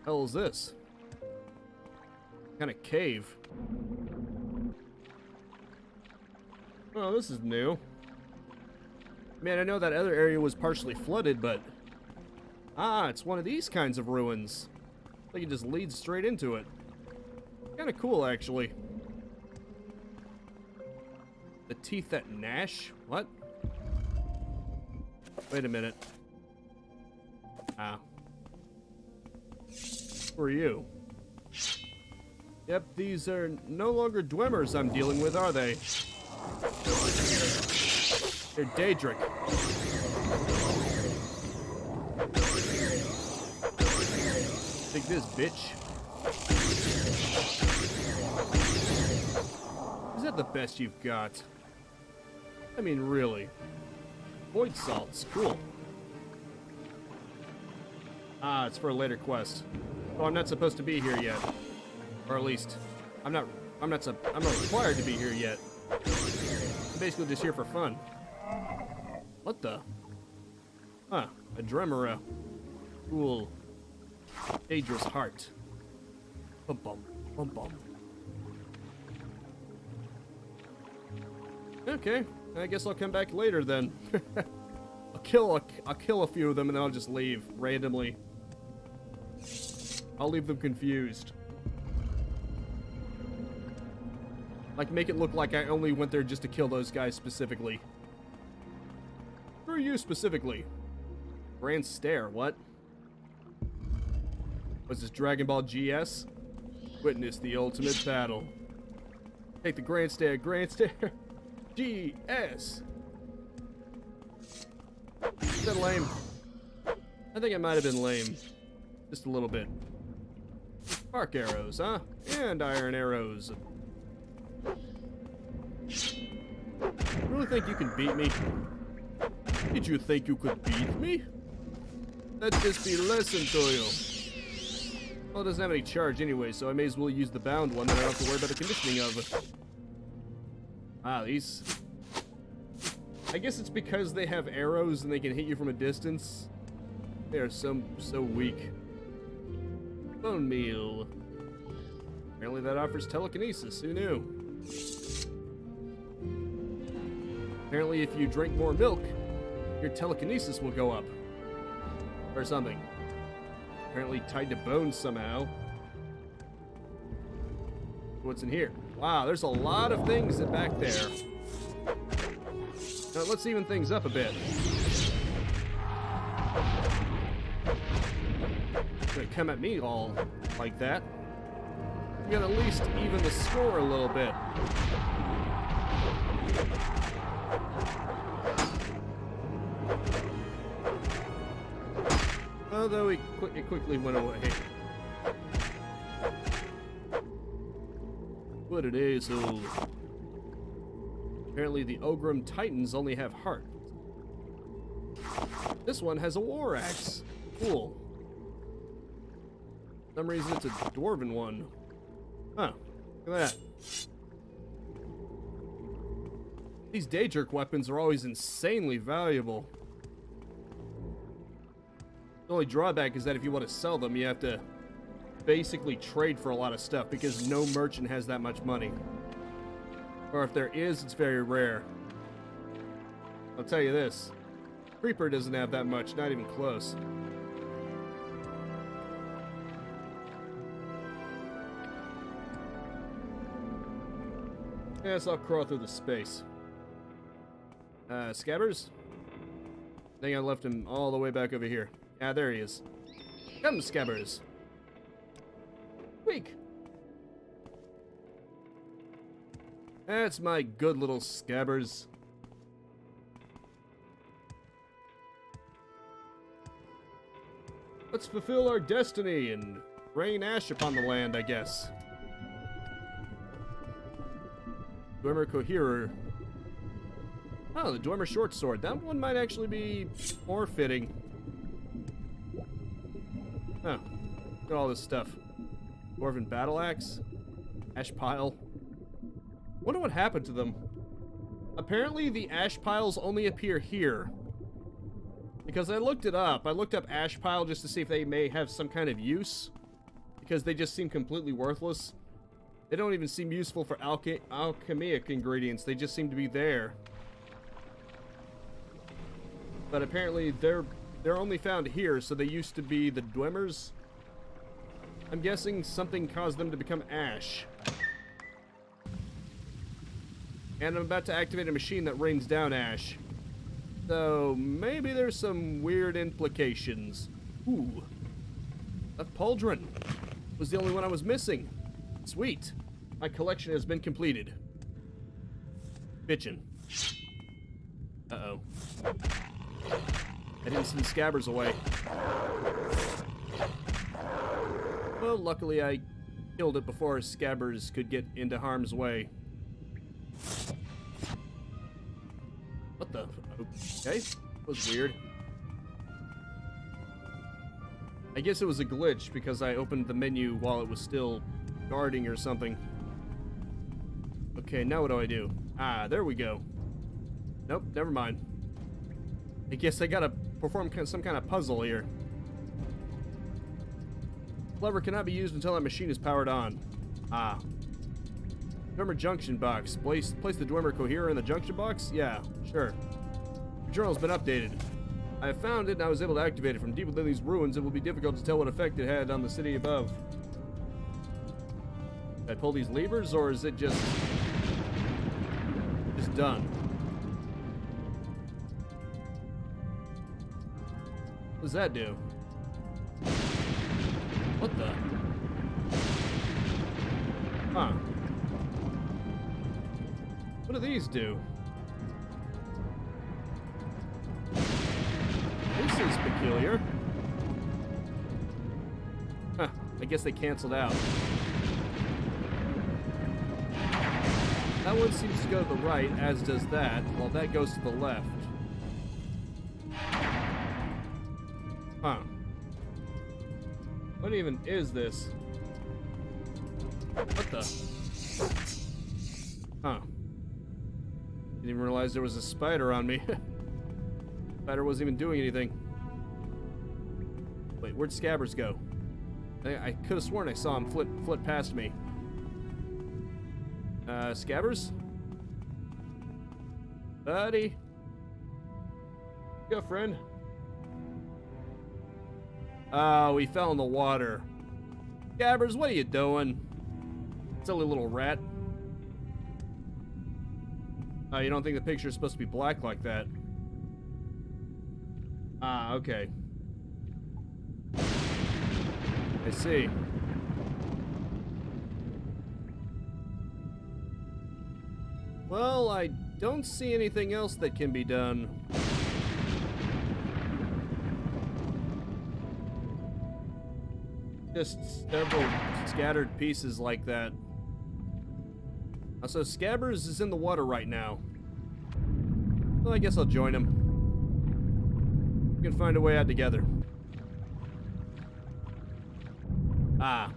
Hell is this? Kind of cave. Oh, this is new. Man, I know that other area was partially flooded, but... Ah, it's one of these kinds of ruins. Like it just leads straight into it. Kind of cool, actually. The teeth that gnash? What? Wait a minute. Ah. Who are you? Yep, these are no longer Dwemmers I'm dealing with, are they? They're Daedric. Take this, bitch. Is that the best you've got? I mean, really. Void salts, cool. Ah, it's for a later quest. Oh, I'm not supposed to be here yet. Or at least, I'm not required to be here yet. I'm basically just here for fun. What the? Huh, a Dremora. Cool. Dangerous heart. Bum bum, bum bum. Okay, I guess I'll come back later then. I'll kill a few of them and then I'll just leave randomly. I'll leave them confused. Like, make it look like I only went there just to kill those guys specifically. Who are you specifically? Grand Stare, what? Was this Dragon Ball GS? Witness the ultimate battle. Take the Grand Stare, GS! Is that lame? I think it might have been lame. Just a little bit. Spark arrows, huh? And iron arrows. You really think you can beat me? Did you think you could beat me? Let this be a lesson to you. Well, it doesn't have any charge anyway, so I may as well use the bound one that I don't have to worry about the conditioning of. Ah, these... I guess it's because they have arrows and they can hit you from a distance. They are so weak. Bone meal. Apparently that offers telekinesis. Who knew? Apparently if you drink more milk, your telekinesis will go up. Or something. Apparently tied to bones somehow. What's in here? Wow, there's a lot of things back there. Now let's even things up a bit. Gonna come at me all like that. We gotta at least even the score a little bit. Although it quickly went away. What an asshole. Apparently the Ogrim Titans only have heart. This one has a war axe. Cool. For some reason it's a dwarven one. Huh. Look at that. These Daedric weapons are always insanely valuable. The only drawback is that if you want to sell them, you have to basically trade for a lot of stuff because no merchant has that much money. Or if there is, it's very rare. I'll tell you this. Creeper doesn't have that much, not even close. Yes, I'll crawl through the space. Scabbers? I think I left him all the way back over here. Ah, there he is. Come, Scabbers. Weak. That's my good little Scabbers. Let's fulfill our destiny and rain ash upon the land, I guess. Dwemer Coherer. Oh, the Dwemer Short Sword. That one might actually be more fitting. Oh, look at all this stuff. Dwarven Battle Axe. Ash Pile. Wonder what happened to them. Apparently the ash piles only appear here. Because I looked it up. I looked up ash pile just to see if they may have some kind of use. Because they just seem completely worthless. They don't even seem useful for alchemic ingredients. They just seem to be there. But apparently they're only found here, so they used to be the Dwemmers. I'm guessing something caused them to become ash. And I'm about to activate a machine that rains down ash. So maybe there's some weird implications. Ooh. That pauldron was the only one I was missing. Sweet. My collection has been completed. Bitchin'. Uh-oh. I didn't send scabbers away. Well, luckily I killed it before scabbers could get into harm's way. What the? Okay. That was weird. I guess it was a glitch because I opened the menu while it was still guarding or something. Okay, now what do I do? Ah, there we go. Nope, never mind. I guess I gotta perform some kind of puzzle here. Lever cannot be used until that machine is powered on. Ah. Dwemer junction box. Place the Dwemer coherer in the junction box? Yeah, sure. The journal's been updated. I have found it and I was able to activate it. From deep within these ruins, it will be difficult to tell what effect it had on the city above. Did I pull these levers or is it just done? What does that do? What the? Huh. What do these do? This is peculiar. Huh. I guess they canceled out. That one seems to go to the right, as does that, while that goes to the left. Huh. What even is this? What the? Huh. Didn't even realize there was a spider on me. Spider wasn't even doing anything. Wait, where'd Scabbers go? I could have sworn I saw him flit past me. Scabbers? Buddy? Go, friend. Oh, he fell in the water. Scabbers, what are you doing? Silly little rat. Oh, you don't think the picture's supposed to be black like that? Ah, okay. I see. Well, I don't see anything else that can be done. Just several scattered pieces like that. So Scabbers is in the water right now. Well, I guess I'll join him. We can find a way out together. Ah,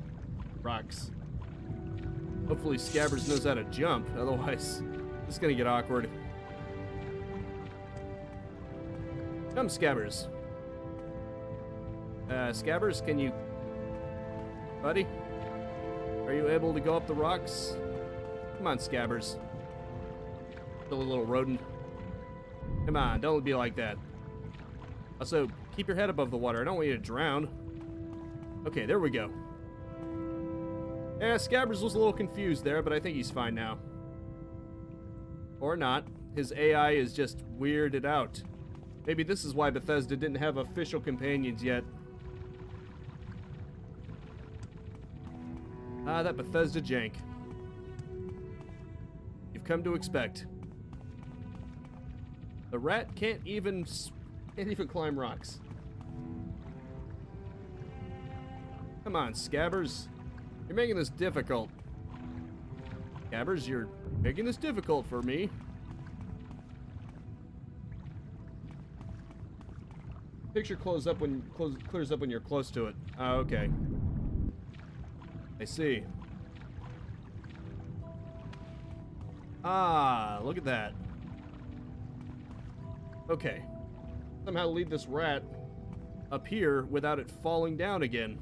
rocks. Hopefully Scabbers knows how to jump, otherwise it's gonna get awkward. Come, Scabbers. Scabbers, can you... Buddy? Are you able to go up the rocks? Come on, Scabbers. Still a little rodent. Come on, don't be like that. Also, keep your head above the water. I don't want you to drown. Okay, there we go. Yeah, Scabbers was a little confused there, but I think he's fine now. Or not. His AI is just weirded out. Maybe this is why Bethesda didn't have official companions yet. Ah, that Bethesda jank. You've come to expect. The rat can't even climb rocks. Come on, Scabbers. You're making this difficult. Scabbers, you're making this difficult for me. Picture clears up when you're close to it. Oh, okay. I see. Ah, look at that. Okay. Somehow lead this rat up here without it falling down again.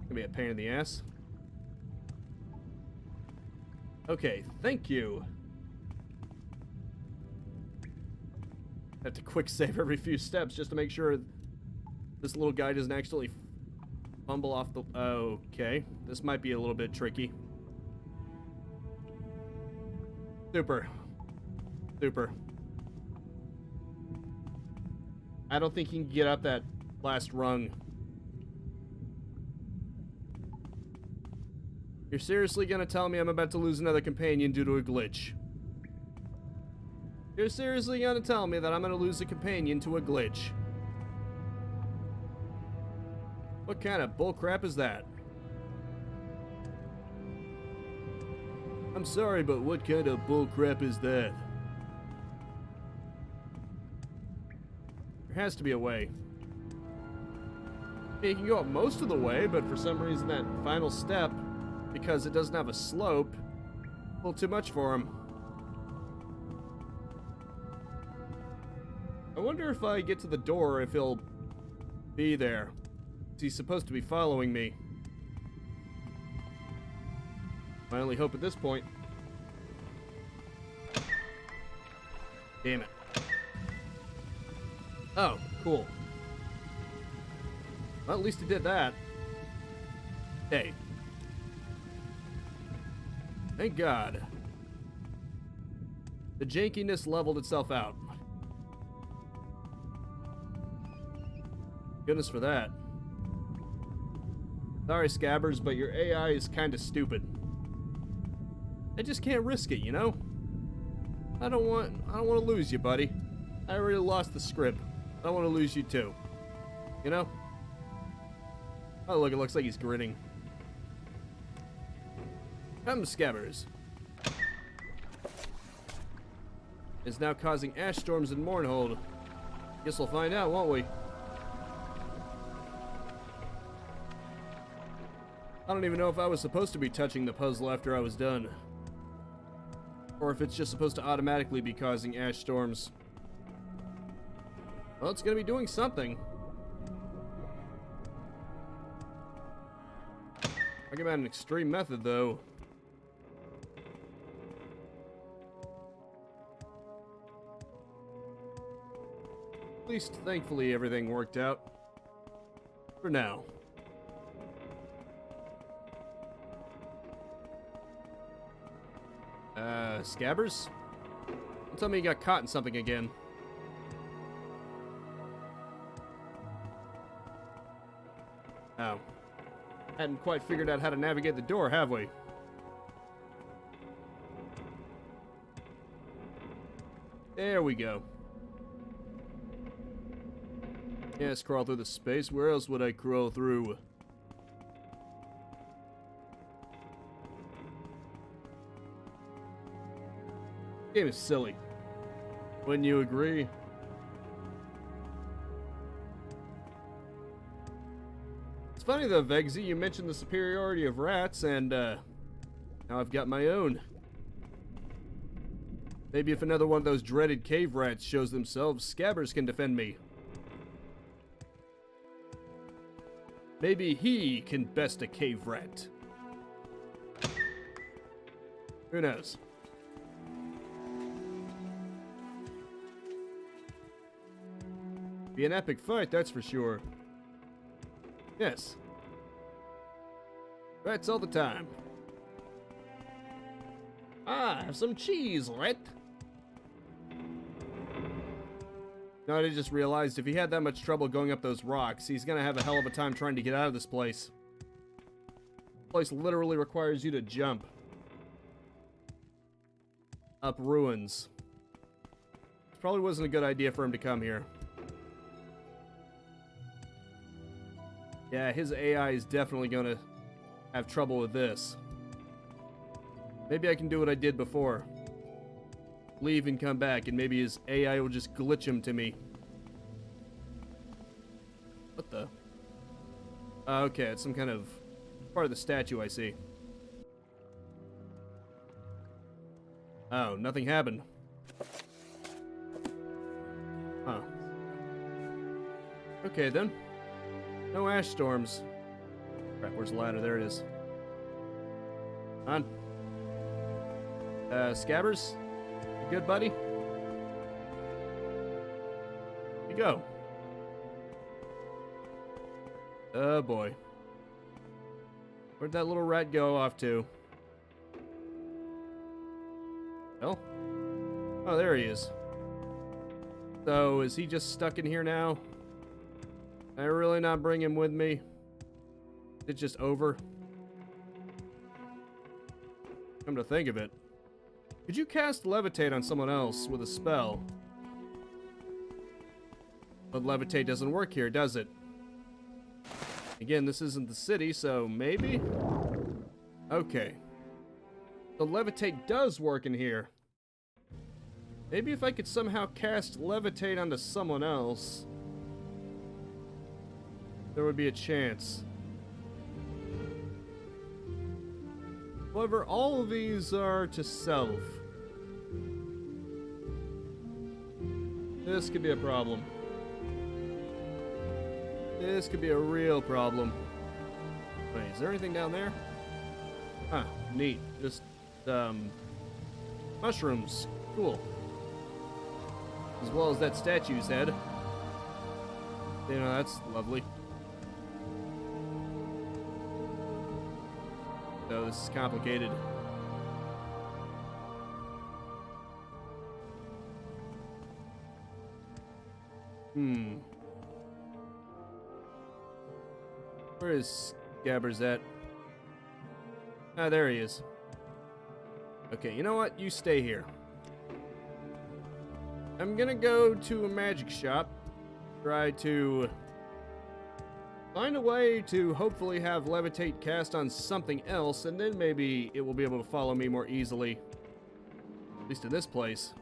Gonna be a pain in the ass. Okay, thank you. Have to quick save every few steps just to make sure this little guy doesn't actually fumble off the... Okay, this might be a little bit tricky. Super. Super. I don't think he can get up that last rung. You're seriously gonna tell me I'm about to lose another companion due to a glitch? You're seriously gonna tell me that I'm gonna lose a companion to a glitch? What kind of bullcrap is that? I'm sorry, but what kind of bullcrap is that? There has to be a way. You can go up most of the way, but for some reason that final step, because it doesn't have a slope, a little too much for him. I wonder if I get to the door if he'll be there. He's supposed to be following me. My only hope at this point. Damn it. Oh, cool. Well, at least it did that. Hey. Thank God. The jankiness leveled itself out. Goodness for that. Sorry, Scabbers, but your AI is kind of stupid. I just can't risk it, you know? I don't want to lose you, buddy. I already lost the script. I don't want to lose you too. You know? Oh, look, it looks like he's grinning. Come, Scabbers. It's now causing Ashstorms in Mournhold. Guess we'll find out, won't we? I don't even know if I was supposed to be touching the puzzle after I was done. Or if it's just supposed to automatically be causing Ashstorms. Well, it's gonna be doing something. Talking about an extreme method, though. At least, thankfully, everything worked out. For now. Scabbers? Don't tell me you got caught in something again. Oh. Hadn't quite figured out how to navigate the door, have we? There we go. Yes, crawl through the space. Where else would I crawl through? Game is silly. Wouldn't you agree? It's funny though, Vegsy, you mentioned the superiority of rats, and now I've got my own. Maybe if another one of those dreaded cave rats shows themselves, Scabbers can defend me. Maybe he can best a cave rat. Who knows? Be an epic fight, that's for sure. Yes. Rats all the time. Ah, have some cheese, rat. No, I just realized if he had that much trouble going up those rocks, he's gonna have a hell of a time trying to get out of this place. This place literally requires you to jump. Up ruins. It probably wasn't a good idea for him to come here. Yeah, his AI is definitely gonna have trouble with this. Maybe I can do what I did before. Leave and come back, and maybe his AI will just glitch him to me. What the? Okay, it's some kind of part of the statue I see. Oh, nothing happened. Huh. Okay then. No Ashstorms. Crap, where's the ladder? There it is. On. Scabbers? You good, buddy? Here you go. Oh boy. Where'd that little rat go off to? Well? Oh, there he is. So, is he just stuck in here now? Can I really not bring him with me? It's just over. Come to think of it. Could you cast Levitate on someone else with a spell? But Levitate doesn't work here, does it? Again, this isn't the city, so maybe? Okay. The Levitate does work in here. Maybe if I could somehow cast Levitate onto someone else, there would be a chance. However, all of these are to self. This could be a problem. This could be a real problem. Wait, is there anything down there? Huh, neat. Just, mushrooms. Cool. As well as that statue's head. You know, that's lovely. So this is complicated. Where is Scabbers at? Ah, there he is. Okay, you know what? You stay here. I'm gonna go to a magic shop. Try to find a way to hopefully have Levitate cast on something else, and then maybe it will be able to follow me more easily. At least in this place.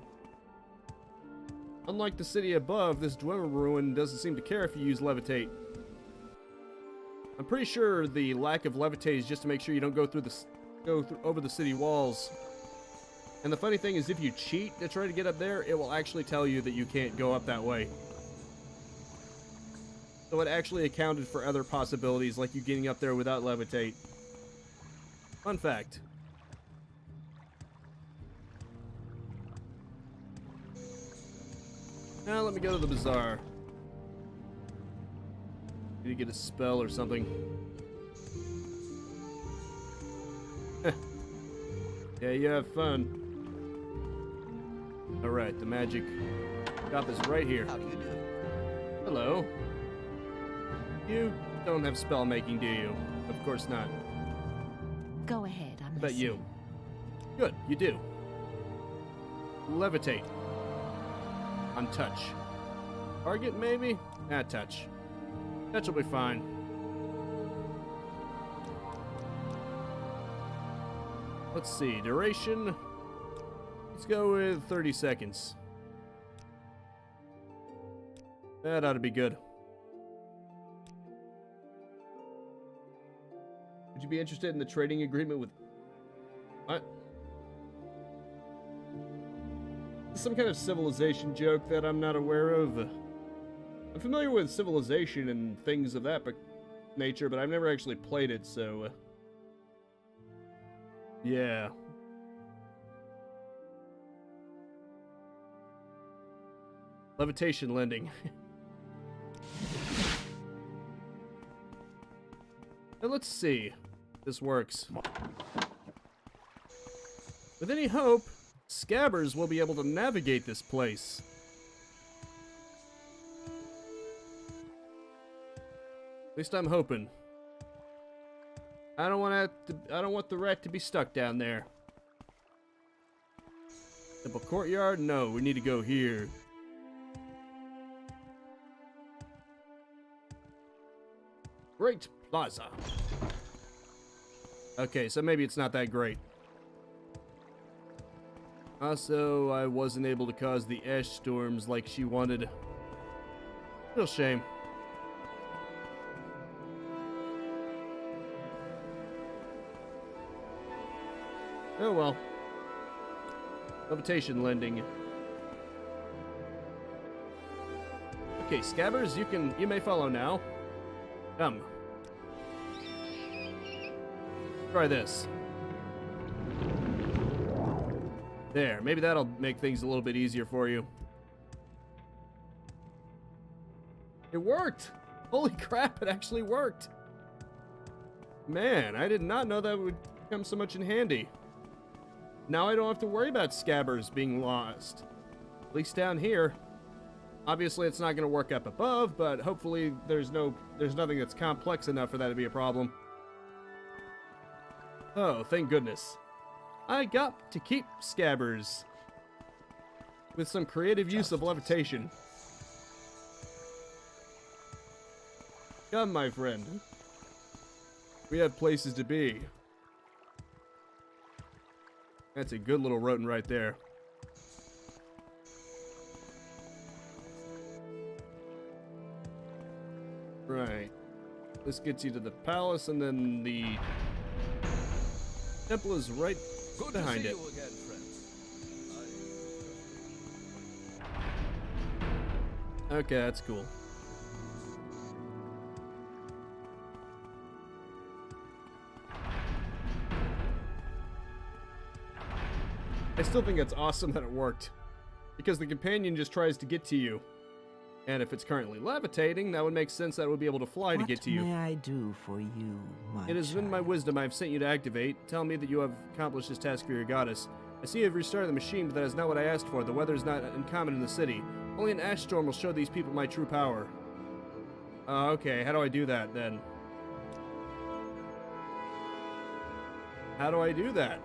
Unlike the city above, this Dwemer ruin doesn't seem to care if you use Levitate. I'm pretty sure the lack of Levitate is just to make sure you don't go through over the city walls. And the funny thing is, if you cheat to try to get up there, it will actually tell you that you can't go up that way. So it actually accounted for other possibilities, like you getting up there without Levitate. Fun fact. Now let me go to the bazaar. Need to get a spell or something. Yeah, you have fun. Alright, the magic shop is right here. How do you do? Hello. You don't have spell making, do you? Of course not. Go ahead, I'm How about you? listening. Good, you do. Levitate. On touch. Target, maybe? Ah, touch. Touch will be fine. Let's see, duration. Let's go with 30 seconds. That ought to be good. Would you be interested in the trading agreement with... What? Some kind of civilization joke that I'm not aware of. I'm familiar with Civilization and things of that nature, but I've never actually played it, so... yeah. Levitation lending. Now let's see if this works. With any hope, Scabbers will be able to navigate this place. At least I'm hoping. I don't want the rat to be stuck down there. Temple courtyard? No, we need to go here. Great Plaza. Okay, so maybe it's not that great. Also, I wasn't able to cause the Ashstorms like she wanted. Real shame. Oh well. Levitation lending. Okay, Scabbers, you may follow now. Come. Try this. There, maybe that'll make things a little bit easier for you. It worked! Holy crap, it actually worked! Man, I did not know that would come so much in handy. Now I don't have to worry about Scabbers being lost. At least down here. Obviously it's not going to work up above, but hopefully there's nothing that's complex enough for that to be a problem. Oh, thank goodness. I got to keep scabbers. With some creative use of levitation. Come, my friend. We have places to be. That's a good little rodent right there. Right. This gets you to the palace, and then the temple is right behind it. Okay, that's cool. I still think it's awesome that it worked, because the companion just tries to get to you. And if it's currently levitating, that would make sense that it would be able to fly to get to you. What may I do for you, my It has been my child? wisdom I have sent you to activate. Tell me that you have accomplished this task for your goddess. I see you have restarted the machine, but that is not what I asked for. The weather is not uncommon in the city. Only an Ashstorm will show these people my true power. Okay, how do I do that then? How do I do that?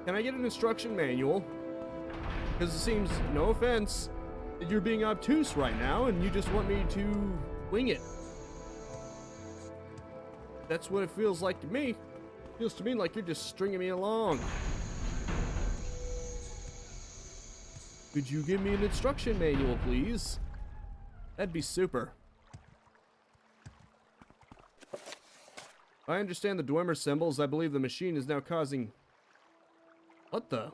Can I get an instruction manual? Because it seems, no offense, that you're being obtuse right now and you just want me to wing it. That's what it feels like to me. It feels to me like you're just stringing me along. Could you give me an instruction manual, please? That'd be super. If I understand the Dwemer symbols, I believe the machine is now causing... What the?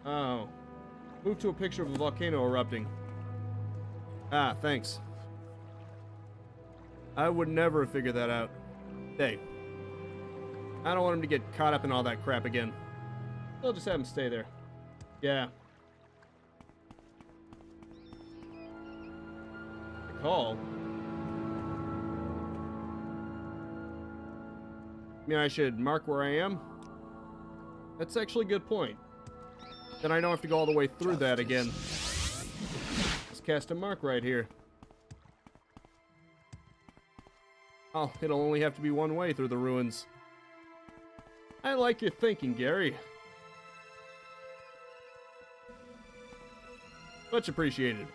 Oh. Move to a picture of a volcano erupting. Ah, thanks. I would never have figured that out. Hey. I don't want him to get caught up in all that crap again. I'll just have him stay there. Yeah. The call. I mean, I should mark where I am? That's actually a good point. Then I don't have to go all the way through that again. Just cast a mark right here. Oh, it'll only have to be one way through the ruins. I like your thinking, Gary. Much appreciated.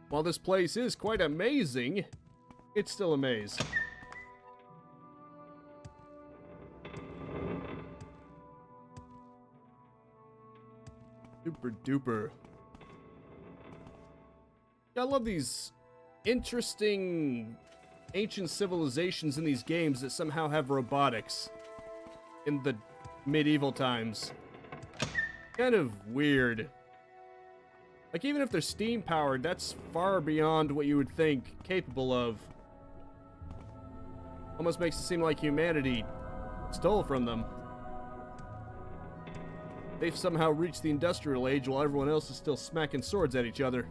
While this place is quite amazing, it's still a maze. Super duper. I love these interesting ancient civilizations in these games that somehow have robotics in the medieval times. Kind of weird. Like, even if they're steam powered, that's far beyond what you would think capable of. Almost makes it seem like humanity stole from them. They've somehow reached the industrial age while everyone else is still smacking swords at each other.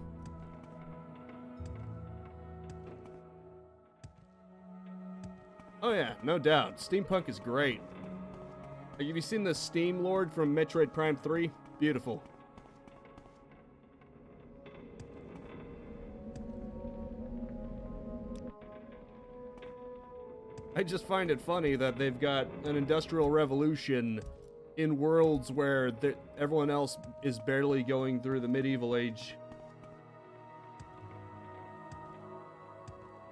Oh yeah, no doubt. Steampunk is great. Like, have you seen the Steam Lord from Metroid Prime 3? Beautiful. I just find it funny that they've got an industrial revolution in worlds where everyone else is barely going through the medieval age.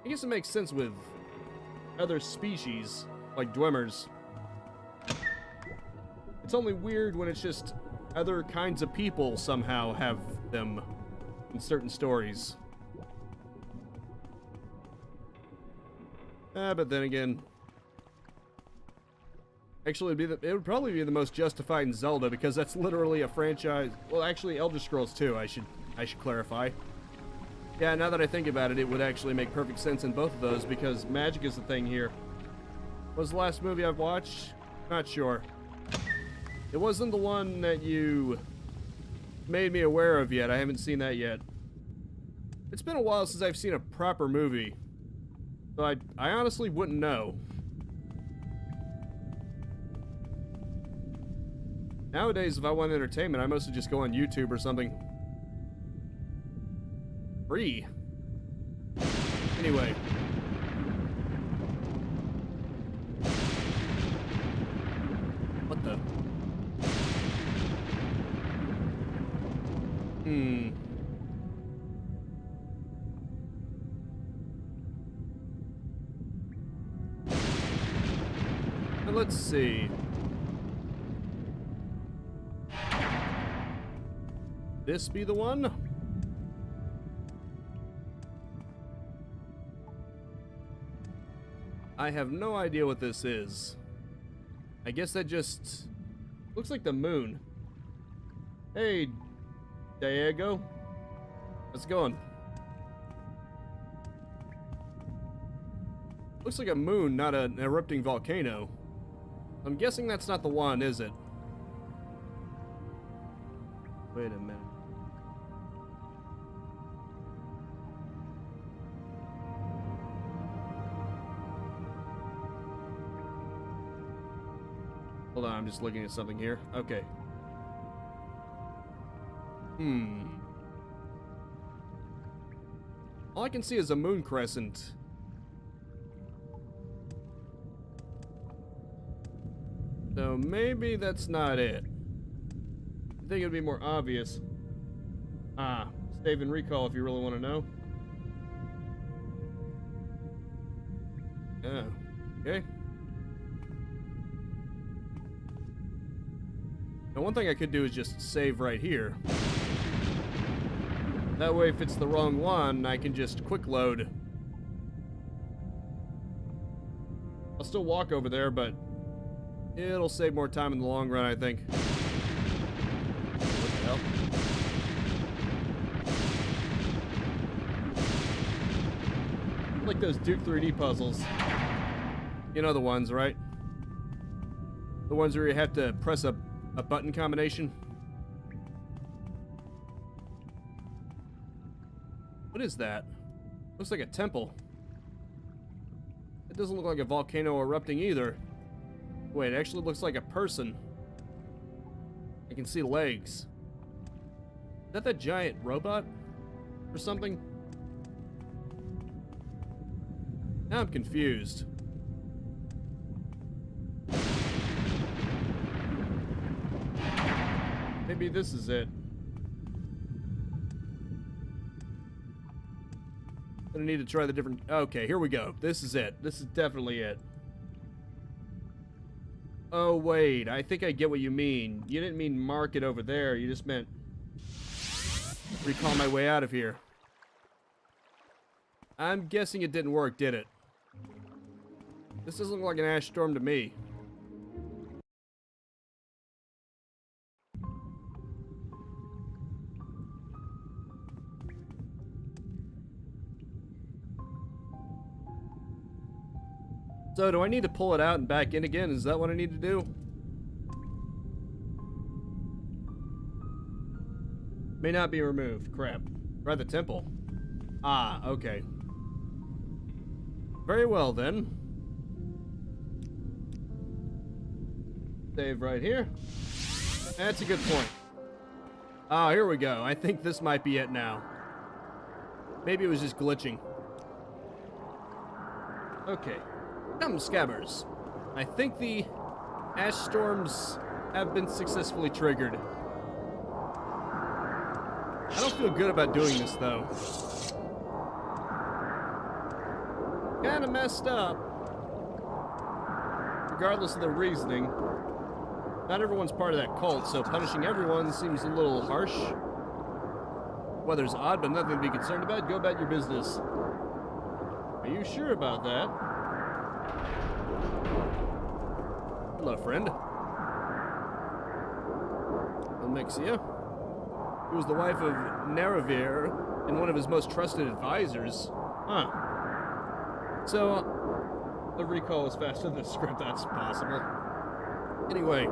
I guess it makes sense with other species, like Dwemers. It's only weird when it's just other kinds of people somehow have them in certain stories. But then again, actually, it would probably be the most justified in Zelda, because that's literally a franchise. Well, actually, Elder Scrolls 2. I should clarify. Yeah, now that I think about it, it would actually make perfect sense in both of those, because magic is the thing here. What was the last movie I've watched? Not sure. It wasn't the one that you made me aware of yet. I haven't seen that yet. It's been a while since I've seen a proper movie. So I honestly wouldn't know. Nowadays, if I want entertainment, I mostly just go on YouTube or something. Free. Anyway. What the? Now let's see. This be the one? I have no idea what this is. I guess that just looks like the moon. Hey, Diego. How's it going? Looks like a moon, not an erupting volcano. I'm guessing that's not the one, is it? Wait a minute. Hold on, I'm just looking at something here. Okay. All I can see is a moon crescent. So maybe that's not it. I think it'd be more obvious. Save and recall if you really want to know. Yeah. Okay. Now, one thing I could do is just save right here. That way, if it's the wrong one, I can just quick load. I'll still walk over there, but it'll save more time in the long run, I think. What the hell? Like those Duke 3D puzzles. You know the ones, right? The ones where you have to press a button combination. What is that? Looks like a temple. It doesn't look like a volcano erupting either. Wait, it actually looks like a person. I can see legs. Is that that giant robot? Or something? Now I'm confused. Maybe this is it. Gonna need to try the different... Okay, here we go. This is it. This is definitely it. Oh, wait. I think I get what you mean. You didn't mean mark it over there. You just meant recall my way out of here. I'm guessing it didn't work, did it? This doesn't look like an Ashstorm to me. So, do I need to pull it out and back in again? Is that what I need to do? May not be removed. Crap. Try the temple. Ah, okay. Very well, then. Save right here. That's a good point. Ah, here we go. I think this might be it now. Maybe it was just glitching. Okay. Come, Scabbers. I think the Ashstorms have been successfully triggered. I don't feel good about doing this, though. Kinda messed up. Regardless of the reasoning. Not everyone's part of that cult, so punishing everyone seems a little harsh. Weather's odd, but nothing to be concerned about. Go about your business. Are you sure about that? Hello, friend. Almalexia. Who was the wife of Neravir and one of his most trusted advisors. Huh. So, the recall was faster than the script, that's possible. Anyway,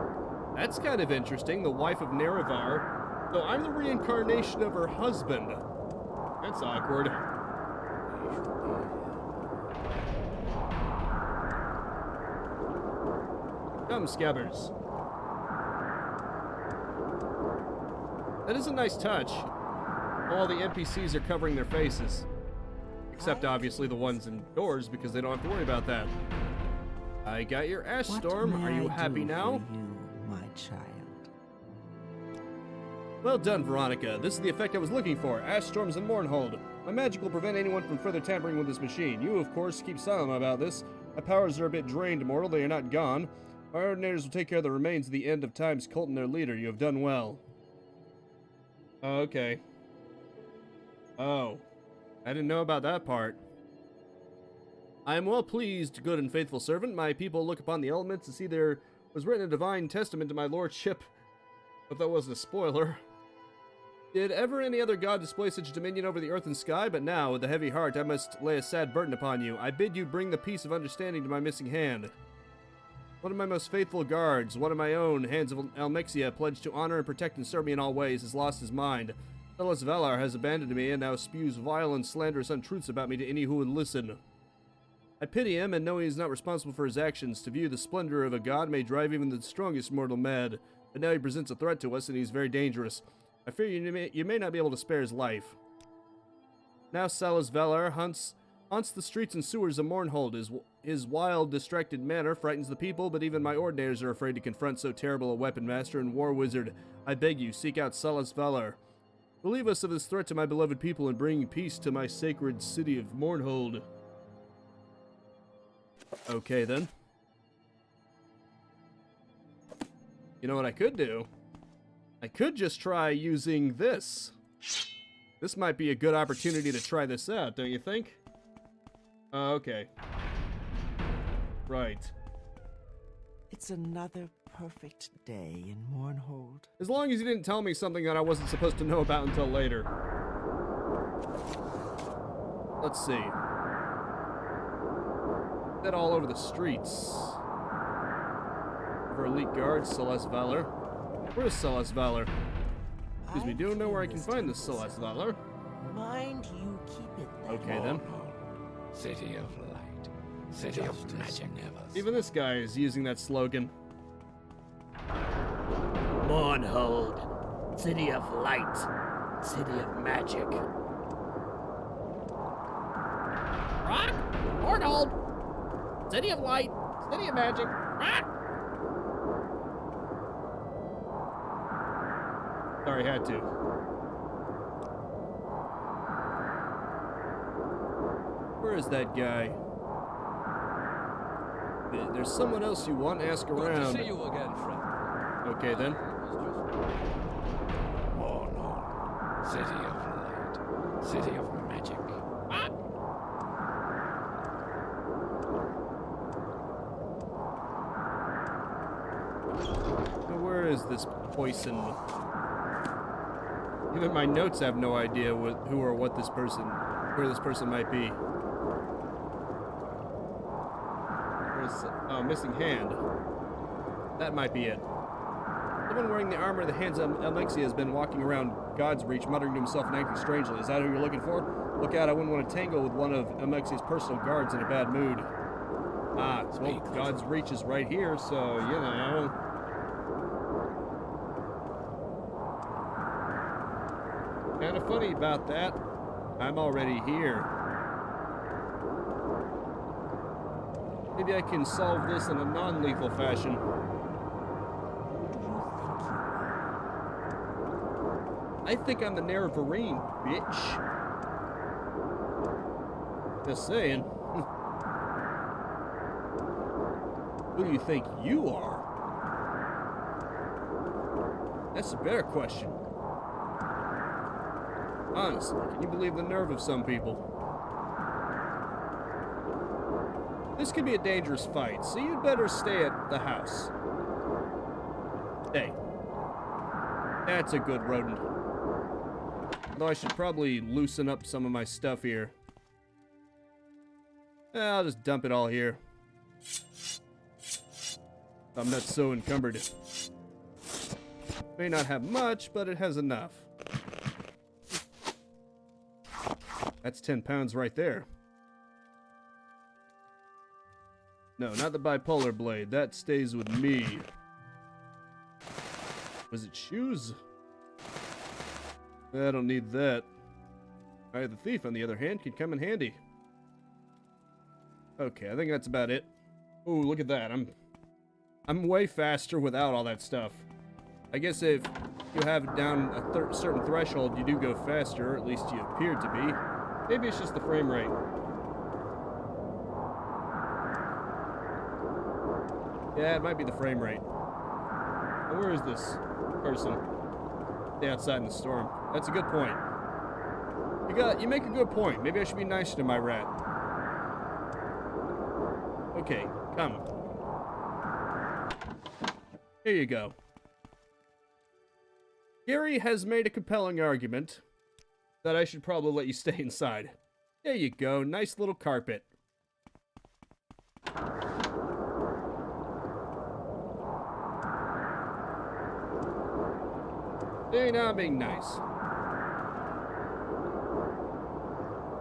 that's kind of interesting, the wife of Neravir, though I'm the reincarnation of her husband. That's awkward. Come, Scabbers. That is a nice touch. All the NPCs are covering their faces. Except obviously the ones indoors, because they don't have to worry about that. I got your What Ashstorm. may Are you I happy do now? for you, my child? Well done, Veronica. This is the effect I was looking for. Ashstorms and Mournhold. My magic will prevent anyone from further tampering with this machine. You, of course, keep silent about this. My powers are a bit drained, mortal. They are not gone. My ordinators will take care of the remains of the end of time's cult and their leader. You have done well. Okay. Oh. I didn't know about that part. I am well pleased, good and faithful servant. My people look upon the elements to see there was written a divine testament to my lordship. Hope that wasn't a spoiler. Did ever any other god display such dominion over the earth and sky? But now, with a heavy heart, I must lay a sad burden upon you. I bid you bring the peace of understanding to my missing hand. One of my most faithful guards, one of my own, hands of Almalexia, pledged to honor and protect and serve me in all ways, has lost his mind. Salas Valor has abandoned me and now spews vile and slanderous untruths about me to any who would listen. I pity him and know he is not responsible for his actions. To view the splendor of a god may drive even the strongest mortal mad. But now he presents a threat to us and he's very dangerous. I fear you may not be able to spare his life. Now Salas Valor haunts the streets and sewers of Mournhold. His wild, distracted manner frightens the people, but even my ordinators are afraid to confront so terrible a weapon master and war wizard. I beg you, seek out Salas Valor. Relieve us of this threat to my beloved people and bring peace to my sacred city of Mournhold. Okay, then. You know what I could do? I could just try using this. This might be a good opportunity to try this out, don't you think? Okay. Right. It's another perfect day in Mournhold. As long as you didn't tell me something that I wasn't supposed to know about until later. Let's see. That all over the streets. Of our elite guards, Salas Valor. Where's Salas Valor? Excuse me, do you know where I can find this Salas Valor? Mind you keep it that Okay then. City of light. City of magic. Even this guy is using that slogan. Mournhold, city of light, city of magic. Rock! Mournhold! City of light, city of magic. Rock! Sorry, had to. Where is that guy? There's someone else you want? Ask around. Good to see you again, friend. Okay then. Mournhold, city of light, city of magic. Ah! Now, where is this poison? Even my notes have no idea who or what this person, where this person might be. Oh, missing hand. That might be it. Someone wearing the armor of the hands of Almalexia has been walking around God's Reach, muttering to himself and acting strangely. Is that who you're looking for? Look out, I wouldn't want to tangle with one of Almalexia's personal guards in a bad mood. Ah, well, God's Reach is right here, so, you know. Kind of funny about that. I'm already here. Maybe I can solve this in a non-lethal fashion. I think I'm the Nerevarine, bitch. Just saying. Who do you think you are? That's a better question. Honestly, can you believe the nerve of some people? This could be a dangerous fight, so you'd better stay at the house. Hey. That's a good rodent. Although I should probably loosen up some of my stuff here. I'll just dump it all here. I'm not so encumbered. May not have much, but it has enough. That's 10 pounds right there. No, not the bipolar blade. That stays with me. Was it shoes? I don't need that. The thief, on the other hand, could come in handy. Okay, I think that's about it. Ooh, look at that. I'm way faster without all that stuff. I guess if you have it down a certain threshold, you do go faster, or at least you appear to be. Maybe it's just the frame rate. Yeah, it might be the frame rate. Now, where is this person? Stay outside in the storm. That's a good point. You make a good point. Maybe I should be nicer to my rat. Okay, come. Here you go. Gary has made a compelling argument that I should probably let you stay inside. There you go. Nice little carpet. Hey, now I'm being nice.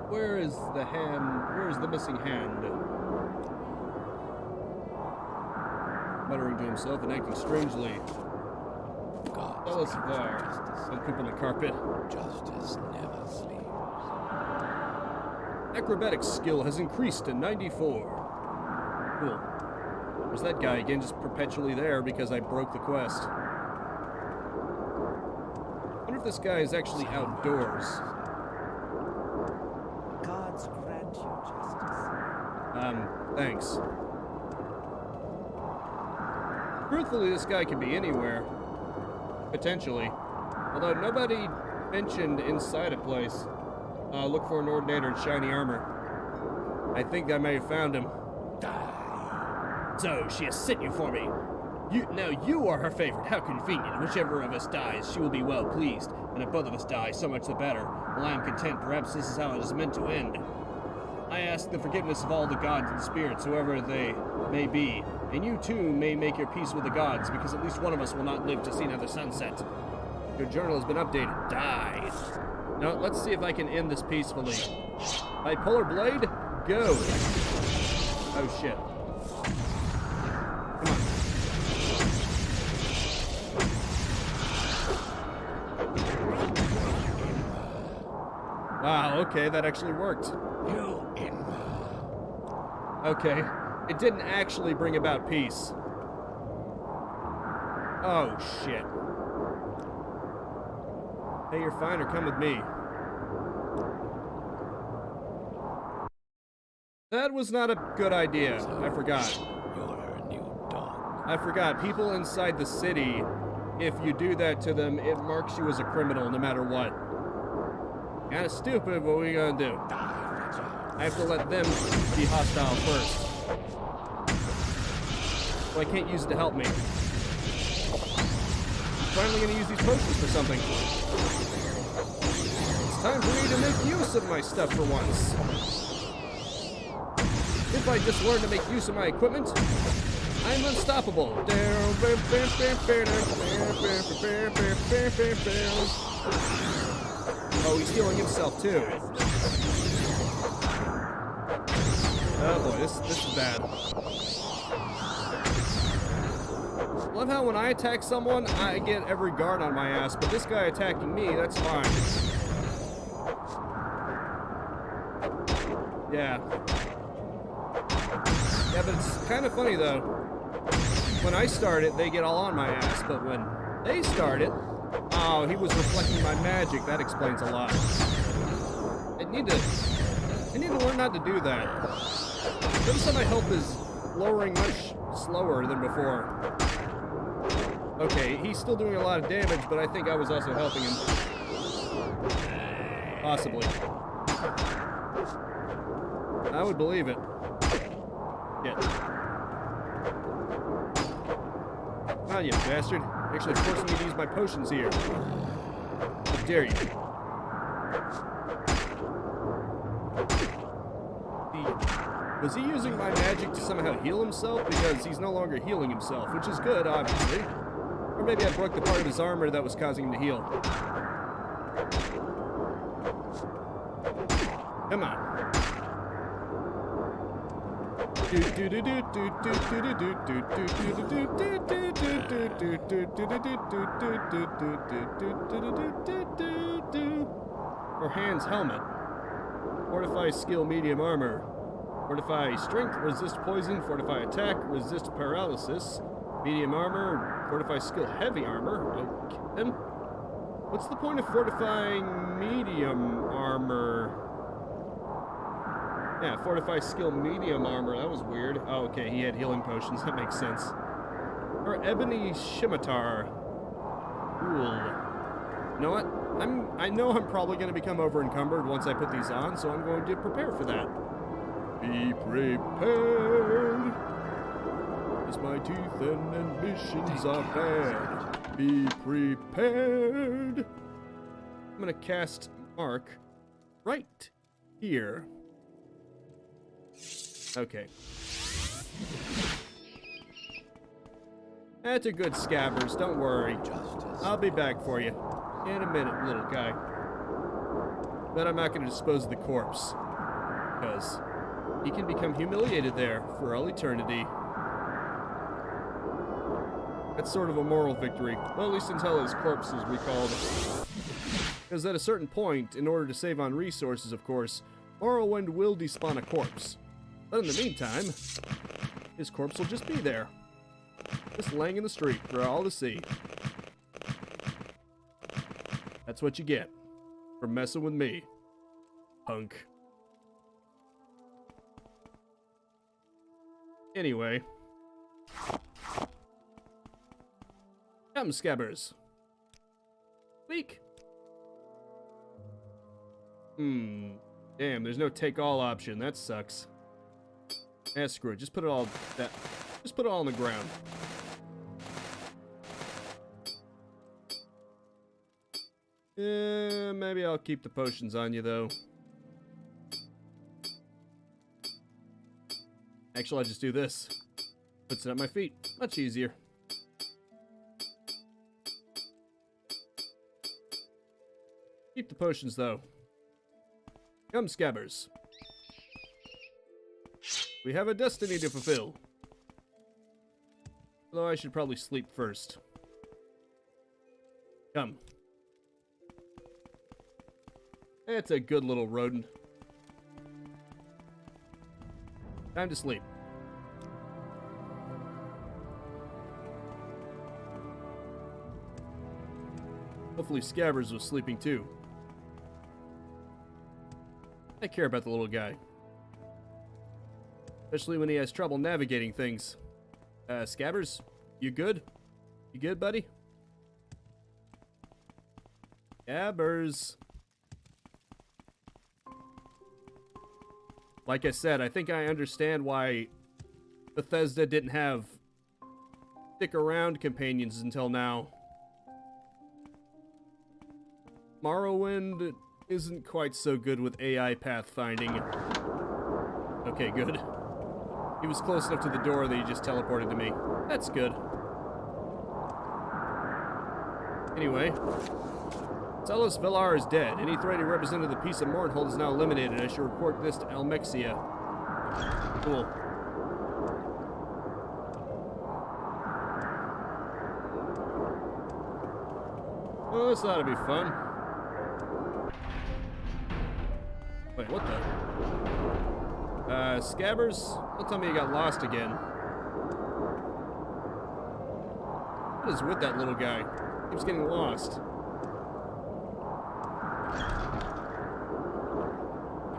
Where is the hand? Where is the missing hand? Muttering to himself and acting strangely. Salas Xyr. Some poop on the carpet. Justice never sleeps. Acrobatics skill has increased to 94. Cool. There's that guy again, just perpetually there because I broke the quest. I wonder if this guy is actually outdoors. Gods grant you justice. Thanks. Truthfully, this guy could be anywhere. Potentially. Although nobody mentioned inside a place. Look for an ordinator in shiny armor. I think I may have found him. So, she has sent you for me. Now you are her favorite. How convenient. Whichever of us dies, she will be well pleased. And if both of us die, so much the better. Well, I am content. Perhaps this is how it is meant to end. I ask the forgiveness of all the gods and spirits, whoever they may be. And you too may make your peace with the gods, because at least one of us will not live to see another sunset. Your journal has been updated. Die. Now, let's see if I can end this peacefully. Bipolar blade, go. Oh, shit. Come on. Wow, okay, that actually worked. Okay, it didn't actually bring about peace. Oh, shit. Hey, you're fine, or come with me. That was not a good idea. I forgot. You're a new dog. I forgot. People inside the city, if you do that to them, it marks you as a criminal no matter what. Kinda stupid, but what are you gonna do? I have to let them be hostile first. So I can't use it to help me. I'm finally gonna use these potions for something. It's time for me to make use of my stuff for once. If I just learn to make use of my equipment, I'm unstoppable. Oh, he's healing himself too. Oh boy, this is bad. Love how when I attack someone, I get every guard on my ass, but this guy attacking me, that's fine. Yeah. Yeah, but it's kind of funny though. When I start it, they get all on my ass, but when they start it, oh, he was reflecting my magic. That explains a lot. I need to learn not to do that. Notice that my health is lowering much slower than before. Okay, he's still doing a lot of damage, but I think I was also helping him. Possibly. I would believe it. Yeah. Come on, you bastard. Actually forcing me to use my potions here. How dare you? Was he using my magic to somehow heal himself? Because he's no longer healing himself, which is good, obviously. Or maybe I broke the part of his armor that was causing him to heal. Come on. Or Hand's helmet. Fortify skill medium armor. Fortify strength, resist poison, fortify attack, resist paralysis, medium armor, fortify skill, heavy armor. Okay. What's the point of fortifying medium armor? Yeah, fortify skill, medium armor. That was weird. Oh, okay, he had healing potions. That makes sense. Or ebony scimitar. Cool. You know what? I know I'm probably going to become over-encumbered once I put these on, so I'm going to prepare for that. Be prepared, as my teeth and ambitions are bad. Be prepared. I'm going to cast Mark right here. Okay. That's a good scabbers, don't worry. I'll be back for you in a minute, little guy. But I'm not going to dispose of the corpse, because he can become humiliated there for all eternity. That's sort of a moral victory, well, at least until his corpse is recalled. Because at a certain point, in order to save on resources, of course, Morrowind will despawn a corpse. But in the meantime, his corpse will just be there. Just laying in the street for all to see. That's what you get for messing with me, punk. Anyway. Come, scabbers. Weak. Damn, there's no take-all option. That sucks. Eh, screw it. Just put it all on the ground. Maybe I'll keep the potions on you, though. Actually, I'll just do this. Puts it at my feet. Much easier. Keep the potions, though. Come, scabbers. We have a destiny to fulfill. Although I should probably sleep first. Come. It's a good little rodent. Time to sleep. Hopefully Scabbers was sleeping too. I care about the little guy. Especially when he has trouble navigating things. Scabbers, you good? You good, buddy? Scabbers. Like I said, I think I understand why Bethesda didn't have stick-around companions until now. Morrowind isn't quite so good with AI pathfinding. Okay, good. He was close enough to the door that he just teleported to me. That's good. Anyway. Salas Valor is dead. Any threat he represented the peace of Mornhold is now eliminated. I shall report this to Almalexia. Cool. Well, this ought to be fun. Wait, what the? Scabbers? Don't tell me you got lost again. What is with that little guy? He keeps getting lost.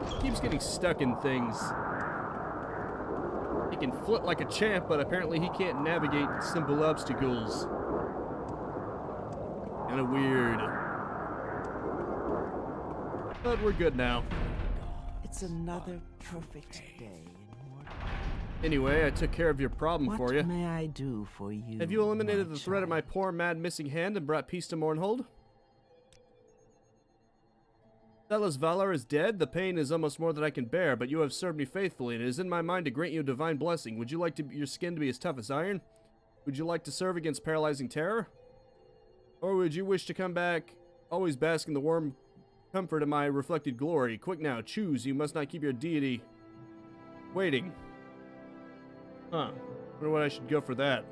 He keeps getting stuck in things. He can flit like a champ, but apparently he can't navigate simple obstacles. Kinda weird. But we're good now. It's another perfect day in Morrowind. Anyway, I took care of your problem for you. What may I do for you? Have you eliminated the threat of my child? poor, mad, missing hand and brought peace to Mornhold? Salas Valor is dead. The pain is almost more than I can bear, but you have served me faithfully, and it is in my mind to grant you a divine blessing. Would you like your skin to be as tough as iron? Would you like to serve against paralyzing terror? Or would you wish to come back, always bask in the warm comfort of my reflected glory? Quick now, choose. You must not keep your deity waiting. Huh. Wonder what I should go for that.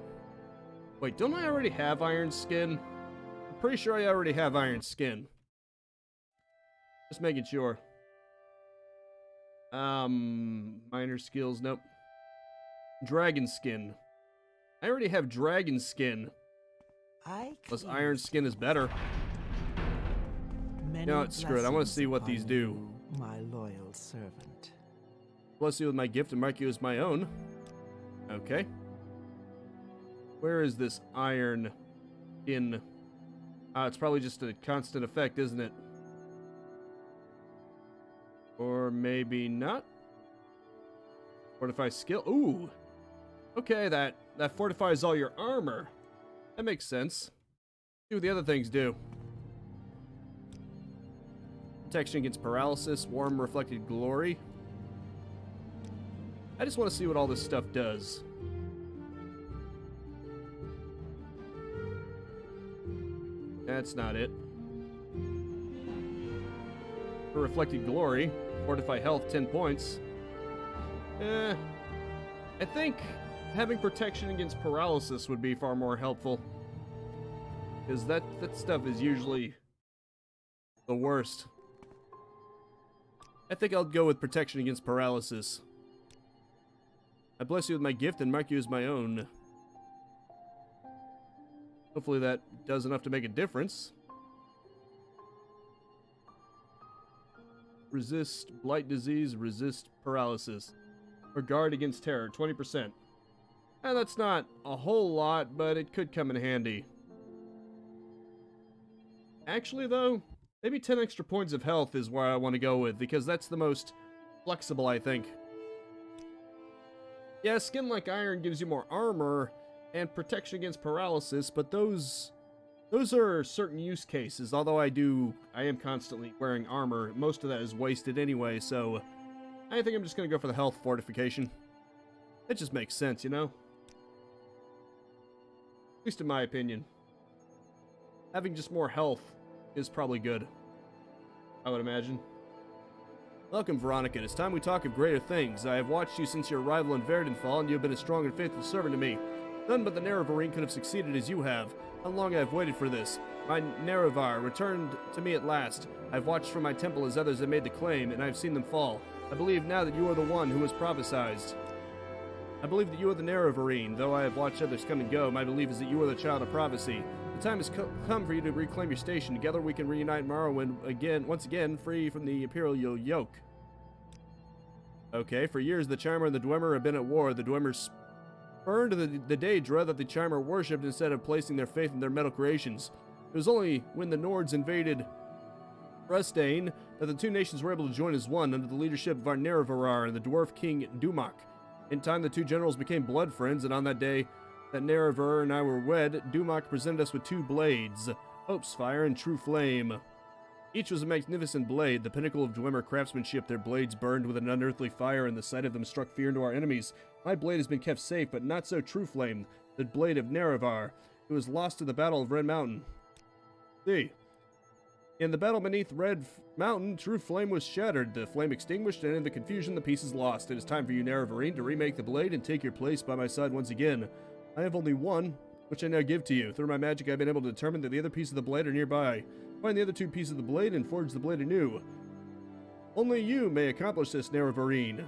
Wait, don't I already have iron skin? I'm pretty sure I already have iron skin. Just making sure. Minor skills, nope. Dragon skin. I already have dragon skin. Plus iron skin is better. No, screw it. I want to see what these do. My loyal servant. Bless you with my gift and mark you as my own. Okay. Where is this iron in? It's probably just a constant effect, isn't it? Or maybe not. Fortify skill. Ooh. Okay, that fortifies all your armor. That makes sense. See what the other things do. Protection against paralysis, warm reflected glory. I just want to see what all this stuff does. That's not it. For reflected glory, fortify health 10 points. I think having protection against paralysis would be far more helpful. Because that stuff is usually the worst. I think I'll go with protection against paralysis. I bless you with my gift and mark you as my own. Hopefully that does enough to make a difference. Resist blight disease, resist paralysis. Or guard against terror, 20%. And that's not a whole lot, but it could come in handy. Actually, though, maybe 10 extra points of health is where I want to go with, because that's the most flexible, I think. Yeah, skin like iron gives you more armor and protection against paralysis, but those are certain use cases. Although I am constantly wearing armor. Most of that is wasted anyway, so I think I'm just going to go for the health fortification. It just makes sense, you know? At least in my opinion. Having just more health is probably good, I would imagine. Welcome, Veronica. It is time we talk of greater things. I have watched you since your arrival in Verdenfall, and you have been a strong and faithful servant to me. None but the Nerevarine could have succeeded as you have. How long I have waited for this. My Nerevar returned to me at last. I have watched from my temple as others have made the claim, and I have seen them fall. I believe now that you are the one who was prophesied. I believe that you are the Nerevarine. Though I have watched others come and go, my belief is that you are the child of prophecy. The time has come for you to reclaim your station. Together we can reunite Morrowind once again, free from the Imperial yoke. Okay, for years the Charmer and the Dwemer have been at war. The Dwemer spurned the Daedra that the Charmer worshipped instead of placing their faith in their metal creations. It was only when the Nords invaded Rustane that the two nations were able to join as one under the leadership of our Nerevarar and the Dwarf King Dumak. In time, the two generals became blood friends, and on that day that Nerevar and I were wed, Dumak presented us with two blades, Hope's Fire and True Flame. Each was a magnificent blade, the pinnacle of Dwemer craftsmanship. Their blades burned with an unearthly fire, and the sight of them struck fear into our enemies. My blade has been kept safe, but not so True Flame, the blade of Nerevar. It was lost to the Battle of Red Mountain. See. In the battle beneath Red Mountain, True Flame was shattered, the flame extinguished, and in the confusion the pieces lost. It is time for you, Nerevarine, to remake the blade and take your place by my side once again. I have only one, which I now give to you. Through my magic, I've been able to determine that the other piece of the blade are nearby. Find the other two pieces of the blade and forge the blade anew. Only you may accomplish this, Nerevarine.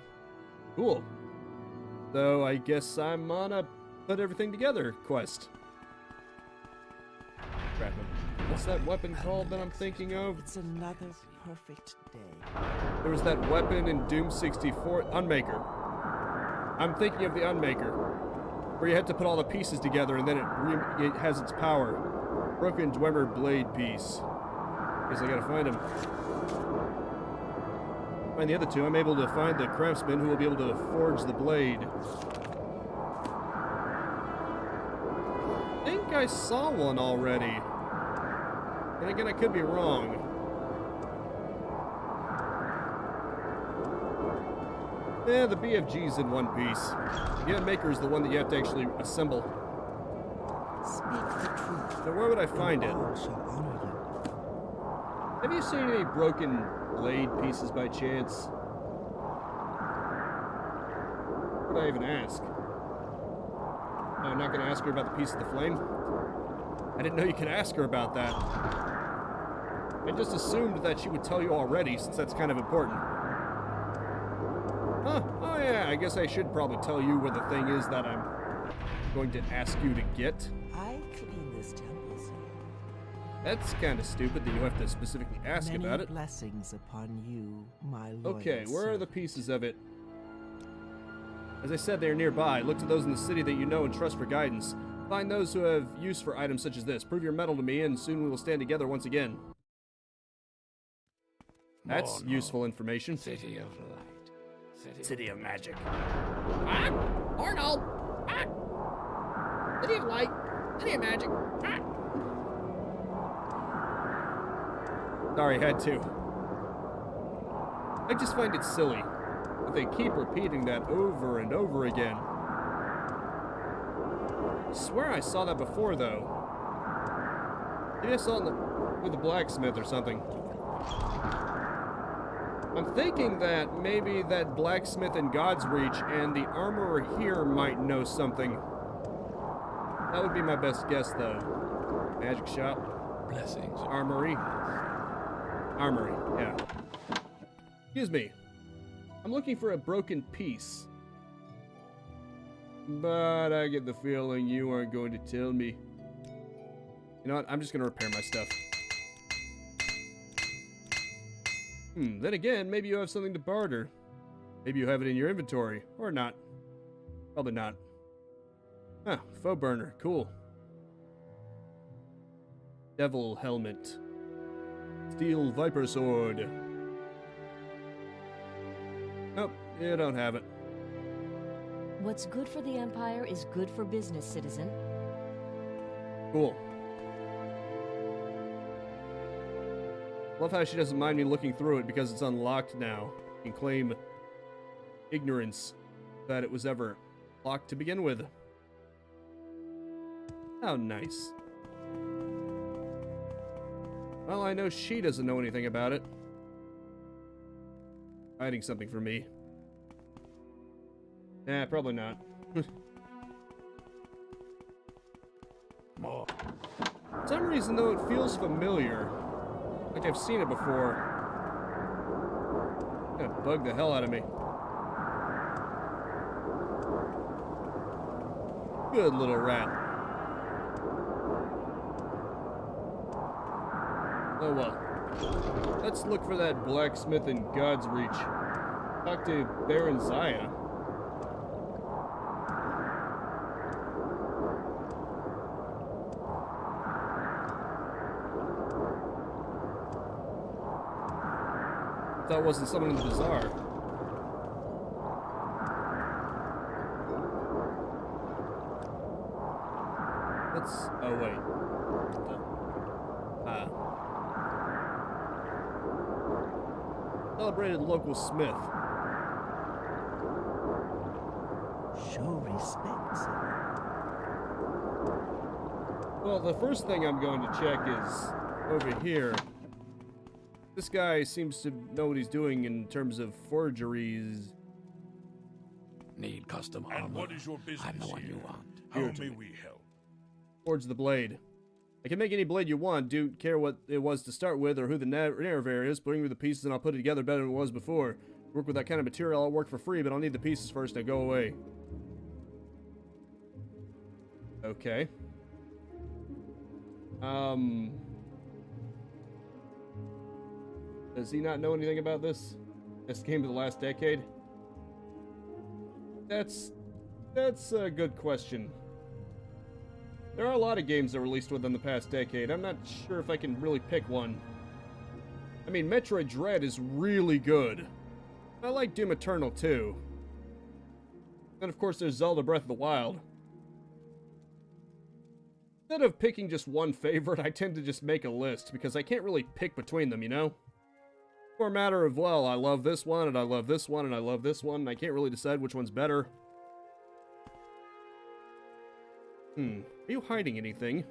Cool. So I guess I'm on a put everything together quest. Crap. What's that weapon called that I'm thinking of? It's another perfect day. There was that weapon in Doom 64, Unmaker. I'm thinking of the Unmaker, where you had to put all the pieces together and then it has its power. Broken Dwemer blade piece. Guess I gotta find him. Find the other two. I'm able to find the craftsman who will be able to forge the blade. I think I saw one already. And again, I could be wrong. Yeah, the BFG's in one piece. The Unmaker is the one that you have to actually assemble. Speak the truth. Now, where would I find it? All shall honor you. Have you seen any broken blade pieces by chance? What would I even ask? Oh, I'm not going to ask her about the piece of the flame? I didn't know you could ask her about that. I just assumed that she would tell you already, since that's kind of important. I guess I should probably tell you where the thing is that I'm going to ask you to get. I clean this temple, sir. That's kind of stupid that you have to specifically ask Many about it. blessings upon you, my loyal Okay, where are the servant. pieces of it? As I said, they are nearby. Look to those in the city that you know and trust for guidance. Find those who have use for items such as this. Prove your mettle to me, and soon we will stand together once again. That's Morno, useful information. City of light. City of magic. Ah! Arnold! Ah! City of light. City of magic. Ah! Sorry, had to. I just find it silly that they keep repeating that over and over again. I swear I saw that before, though. Maybe I saw it with the blacksmith or something. I'm thinking that maybe that blacksmith in God's Reach and the armorer here might know something. That would be my best guess, though. Magic shop. Blessings. Armory. Armory, yeah. Excuse me. I'm looking for a broken piece. But I get the feeling you aren't going to tell me. You know what? I'm just going to repair my stuff. Then again, maybe you have something to barter. Maybe you have it in your inventory. Or not. Probably not. Ah, faux burner. Cool. Devil helmet. Steel viper sword. Nope, you don't have it. What's good for the Empire is good for business, citizen. Cool. Love how she doesn't mind me looking through it because it's unlocked now. You can claim ignorance that it was ever locked to begin with. How nice. Well, I know she doesn't know anything about it. Hiding something from me. Nah, probably not. More. For some reason, though, it feels familiar. Like I've seen it before. Gonna bug the hell out of me. Good little rat. Oh well. Let's look for that blacksmith in God's Reach. Talk to Baron Zaya. That wasn't someone in the bazaar. Let's. Oh, wait. Celebrated local smith. Show respect, sir. Well, the first thing I'm going to check is over here. This guy seems to know what he's doing in terms of forgeries. Need custom And armor. what is your business I'm the one here? you want. How Here to may me. we help? Forge the blade. I can make any blade you want. Don't care what it was to start with or who the narrator is. Bring me the pieces and I'll put it together better than it was before. Work with that kind of material, I'll work for free, but I'll need the pieces first. Now go away. Okay. Does he not know anything about this? This game of the last decade? That's a good question. There are a lot of games that released within the past decade. I'm not sure if I can really pick one. I mean, Metroid Dread is really good. I like Doom Eternal too. And of course there's Zelda Breath of the Wild. Instead of picking just one favorite, I tend to just make a list because I can't really pick between them, you know? For a matter of, well, I love this one, and I love this one, and I love this one, and I can't really decide which one's better. Are you hiding anything?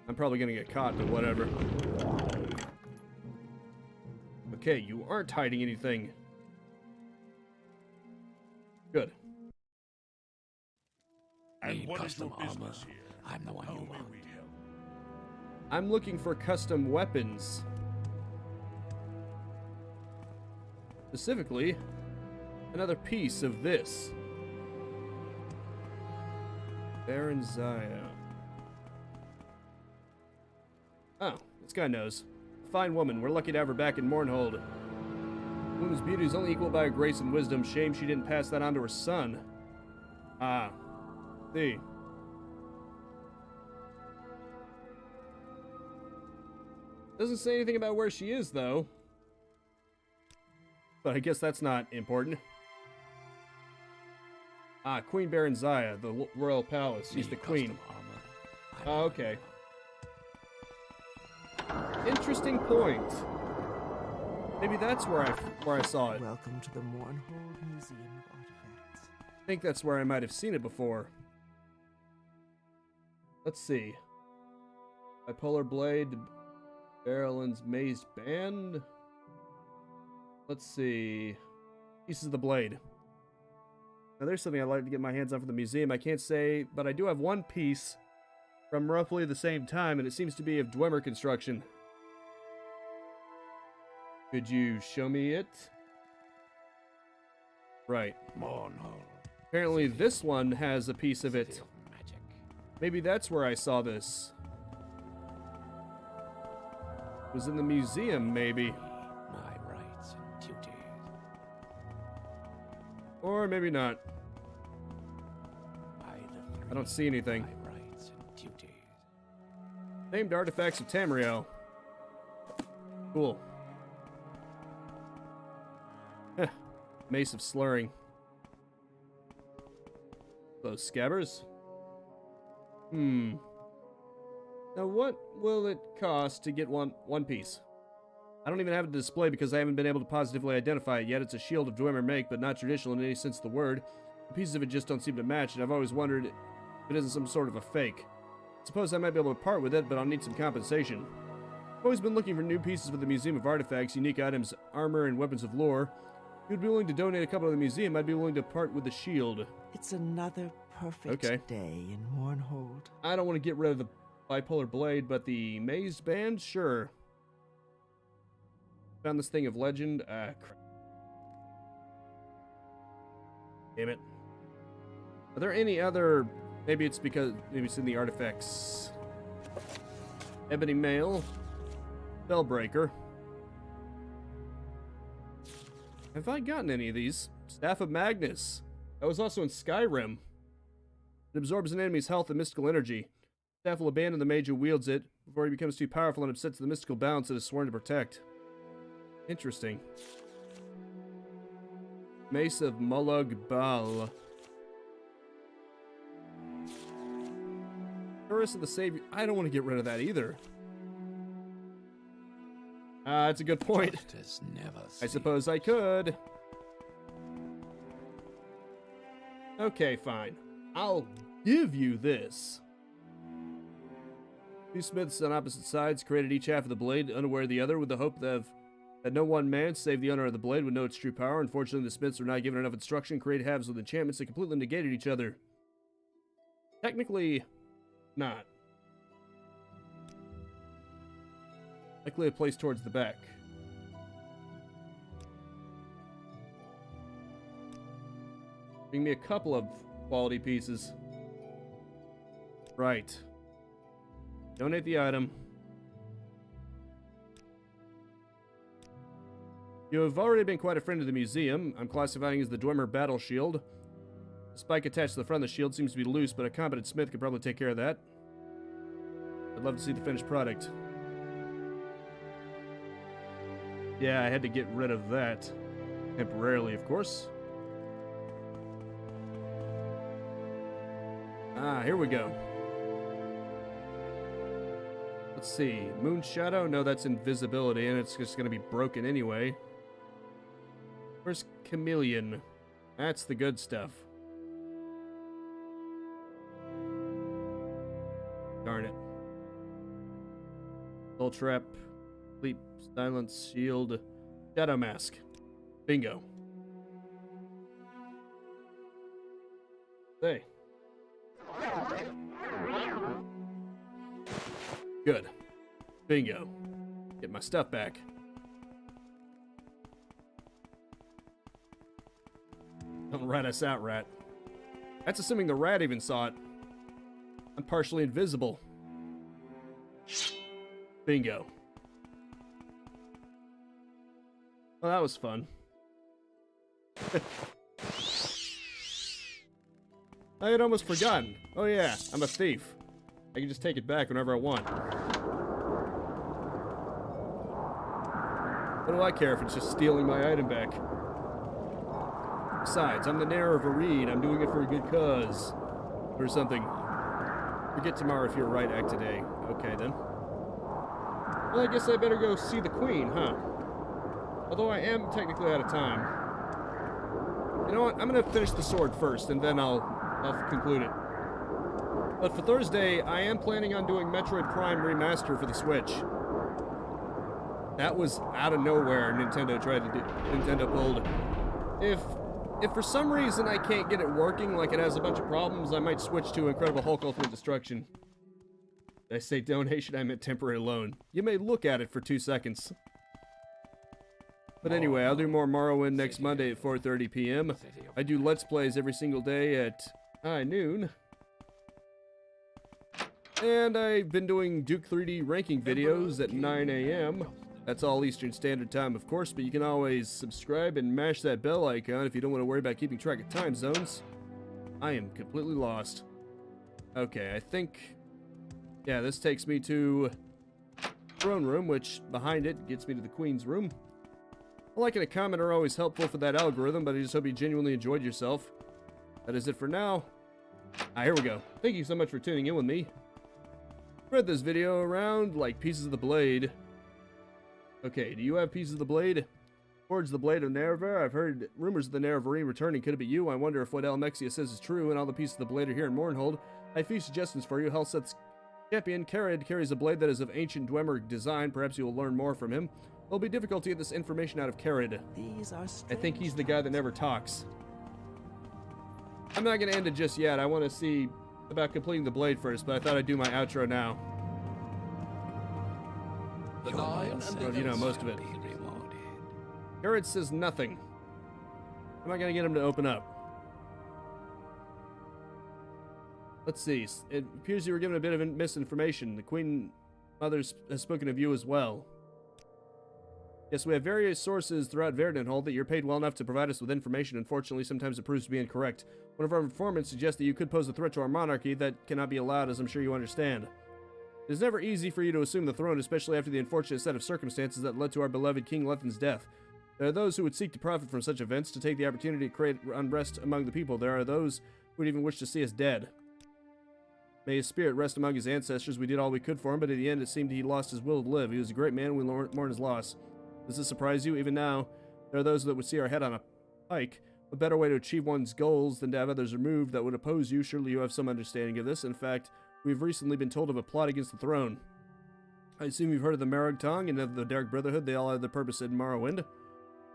I'm probably gonna get caught, but whatever. Okay, you aren't hiding anything. Good. And Need what is your custom armor. business here? I'm the one How you may want. we help? I'm looking for custom weapons. Specifically, another piece of this. Baron Xyr. Oh, this guy knows. Fine woman. We're lucky to have her back in Mournhold. A woman's beauty is only equaled by her grace and wisdom. Shame she didn't pass that on to her son. Ah. See. Doesn't say anything about where she is, though. But I guess that's not important. Ah, Queen Baron Xyr, the royal palace. She's the queen. Oh, okay. Interesting point. Maybe that's where I saw it. Welcome to the Mournhold Museum of Artifacts. I think that's where I might have seen it before. Let's see. Bipolar Blade, Meralyn's Mazed Band. Let's see. Pieces of the blade. Now there's something I'd like to get my hands on for the museum. I can't say, but I do have one piece from roughly the same time, and it seems to be of Dwemer construction. Could you show me it? Right. Apparently this one has a piece of it. Maybe that's where I saw this. It was in the museum, maybe. My rights and duties. Or maybe not. I don't see anything. My rights and duties. Named artifacts of Tamriel. Cool. Heh. Mace of Slurring. Those scabbers? Now what will it cost to get one piece? I don't even have it to display because I haven't been able to positively identify it yet. It's a shield of Dwemer make, but not traditional in any sense of the word. The pieces of it just don't seem to match, and I've always wondered if it isn't some sort of a fake. I suppose I might be able to part with it, but I'll need some compensation. I've always been looking for new pieces for the Museum of Artifacts, unique items, armor, and weapons of lore. If you'd be willing to donate a couple to the museum, I'd be willing to part with the shield. It's another perfect day in Mournhold. I don't want to get rid of the bipolar blade, but the mazed band? Sure. Found this thing of legend. Ah, crap. Damn it. Are there any other... Maybe it's in the artifacts. Ebony Mail. Spellbreaker. Have I gotten any of these? Staff of Magnus. That was also in Skyrim. It absorbs an enemy's health and mystical energy. Staff will abandon the mage who wields it before he becomes too powerful and upsets the mystical balance it is sworn to protect. Interesting. Mace of Mulug Bal. Curse of the Savior. I don't want to get rid of that either. That's a good point. I suppose I could. Okay, fine. I'll give you this. Two smiths on opposite sides created each half of the blade, unaware of the other, with the hope that no one man, save the owner of the blade, would know its true power. Unfortunately, the smiths were not given enough instruction, created halves with enchantments that completely negated each other. Technically, not. Likely a place towards the back. Bring me a couple of quality pieces. Right. Donate the item. You have already been quite a friend of the museum. I'm classifying as the Dwemer Battle Shield. The spike attached to the front of the shield seems to be loose, but a competent smith could probably take care of that. I'd love to see the finished product. Yeah, I had to get rid of that. Temporarily, of course. Ah, here we go. Let's see. Moon Shadow? No, that's invisibility, and it's just going to be broken anyway. Where's Chameleon? That's the good stuff. Darn it. Soul Trap. Sleep. Silence. Shield. Shadow Mask. Bingo. Hey. Good. Bingo. Get my stuff back. Don't rat us out, rat. That's assuming the rat even saw it. I'm partially invisible. Bingo. Well, that was fun. I had almost forgotten. Oh yeah, I'm a thief. I can just take it back whenever I want. What do I care if it's just stealing my item back? Besides, I'm the Eno Romari. I'm doing it for a good cause. Or something. Forget tomorrow if you're right, act today. Okay, then. Well, I guess I better go see the queen, huh? Although I am technically out of time. You know what? I'm gonna finish the sword first, and then I'll conclude it. But for Thursday, I am planning on doing Metroid Prime Remaster for the Switch. That was out of nowhere. Nintendo pulled. If for some reason I can't get it working, like it has a bunch of problems, I might switch to Incredible Hulk Ultimate Destruction. Did I say donation? I meant temporary loan. You may look at it for 2 seconds. But anyway, I'll do more Morrowind next Monday at 4:30 p.m. I do Let's Plays every single day at high noon. And I've been doing Duke 3D ranking videos at 9 a.m. That's all Eastern Standard Time, of course, but you can always subscribe and mash that bell icon if you don't want to worry about keeping track of time zones. I am completely lost. Okay, I think... yeah, this takes me to throne room, which behind it gets me to the queen's room. A like and a comment are always helpful for that algorithm, but I just hope you genuinely enjoyed yourself. That is it for now. Here we go. Thank you so much for tuning in with me. Spread this video around like pieces of the blade. Okay, do you have pieces of the blade? Forge the blade of Nerevar. I've heard rumors of the Nerevari returning. Could it be you? I wonder if what Almalexia says is true, and all the pieces of the blade are here in Mournhold. I have a few suggestions for you. Halseth's champion, Carid, carries a blade that is of ancient Dwemer design. Perhaps you will learn more from him. It'll be difficult to get this information out of Carid. I think he's the guy that never talks. I'm not going to end it just yet. I want to see about completing the blade first, but I thought I'd do my outro now. Well, you know most of it. Carid says nothing. How am I going to get him to open up? Let's see. It appears you were given a bit of misinformation. The Queen Mother has spoken of you as well. Yes, we have various sources throughout Verdenhold that you're paid well enough to provide us with information. Unfortunately, sometimes it proves to be incorrect. One of our informants suggests that you could pose a threat to our monarchy that cannot be allowed, as I'm sure you understand. It is never easy for you to assume the throne, especially after the unfortunate set of circumstances that led to our beloved King Lethan's death. There are those who would seek to profit from such events, to take the opportunity to create unrest among the people. There are those who would even wish to see us dead. May his spirit rest among his ancestors. We did all we could for him, but in the end it seemed he lost his will to live. He was a great man, and we mourn his loss. Does this surprise you? Even now, there are those that would see our head on a pike. What better way to achieve one's goals than to have others removed that would oppose you? Surely you have some understanding of this. In fact, we've recently been told of a plot against the throne. I assume you've heard of the Maragtong and of the Dark Brotherhood. They all have their purpose in Morrowind.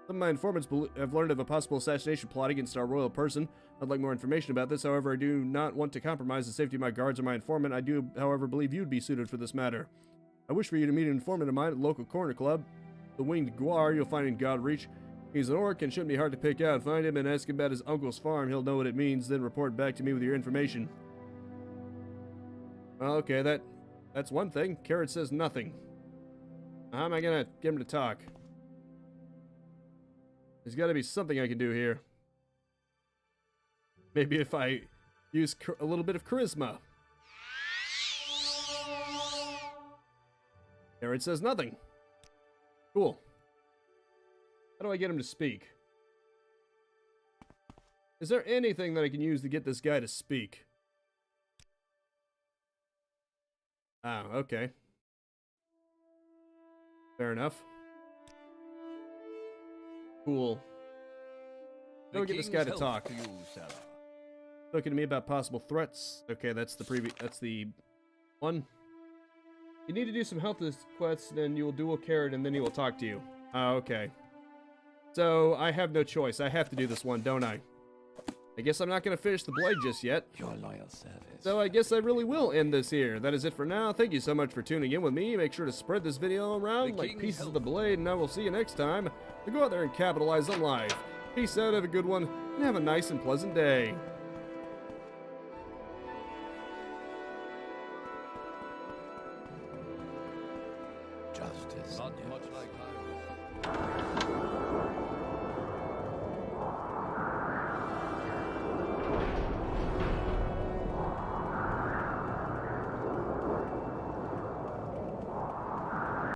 Some of my informants have learned of a possible assassination plot against our royal person. I'd like more information about this. However, I do not want to compromise the safety of my guards or my informant. I do, however, believe you'd be suited for this matter. I wish for you to meet an informant of mine at the local corner club. The Winged Guar you'll find in Godreach. He's an orc and shouldn't be hard to pick out. Find him and ask him about his uncle's farm. He'll know what it means, then report back to me with your information. Well, okay, that's one thing. Carid says nothing. How am I gonna get him to talk? There's gotta be something I can do here. Maybe if I use a little bit of charisma. Carid says nothing. Cool. How do I get him to speak? Is there anything that I can use to get this guy to speak? Ah, okay. Fair enough. Cool. How do I get this guy to talk? Talking to me about possible threats. Okay, that's the one. You need to do some health quests, then you will duel Carid, and then he will talk to you. Okay. So, I have no choice. I have to do this one, don't I? I guess I'm not going to finish the blade just yet. Your loyal service. So I guess I really will end this here. That is it for now. Thank you so much for tuning in with me. Make sure to spread this video around like pieces of the blade, and I will see you next time. So go out there and capitalize on life. Peace out, have a good one, and have a nice and pleasant day. Justice. Not much like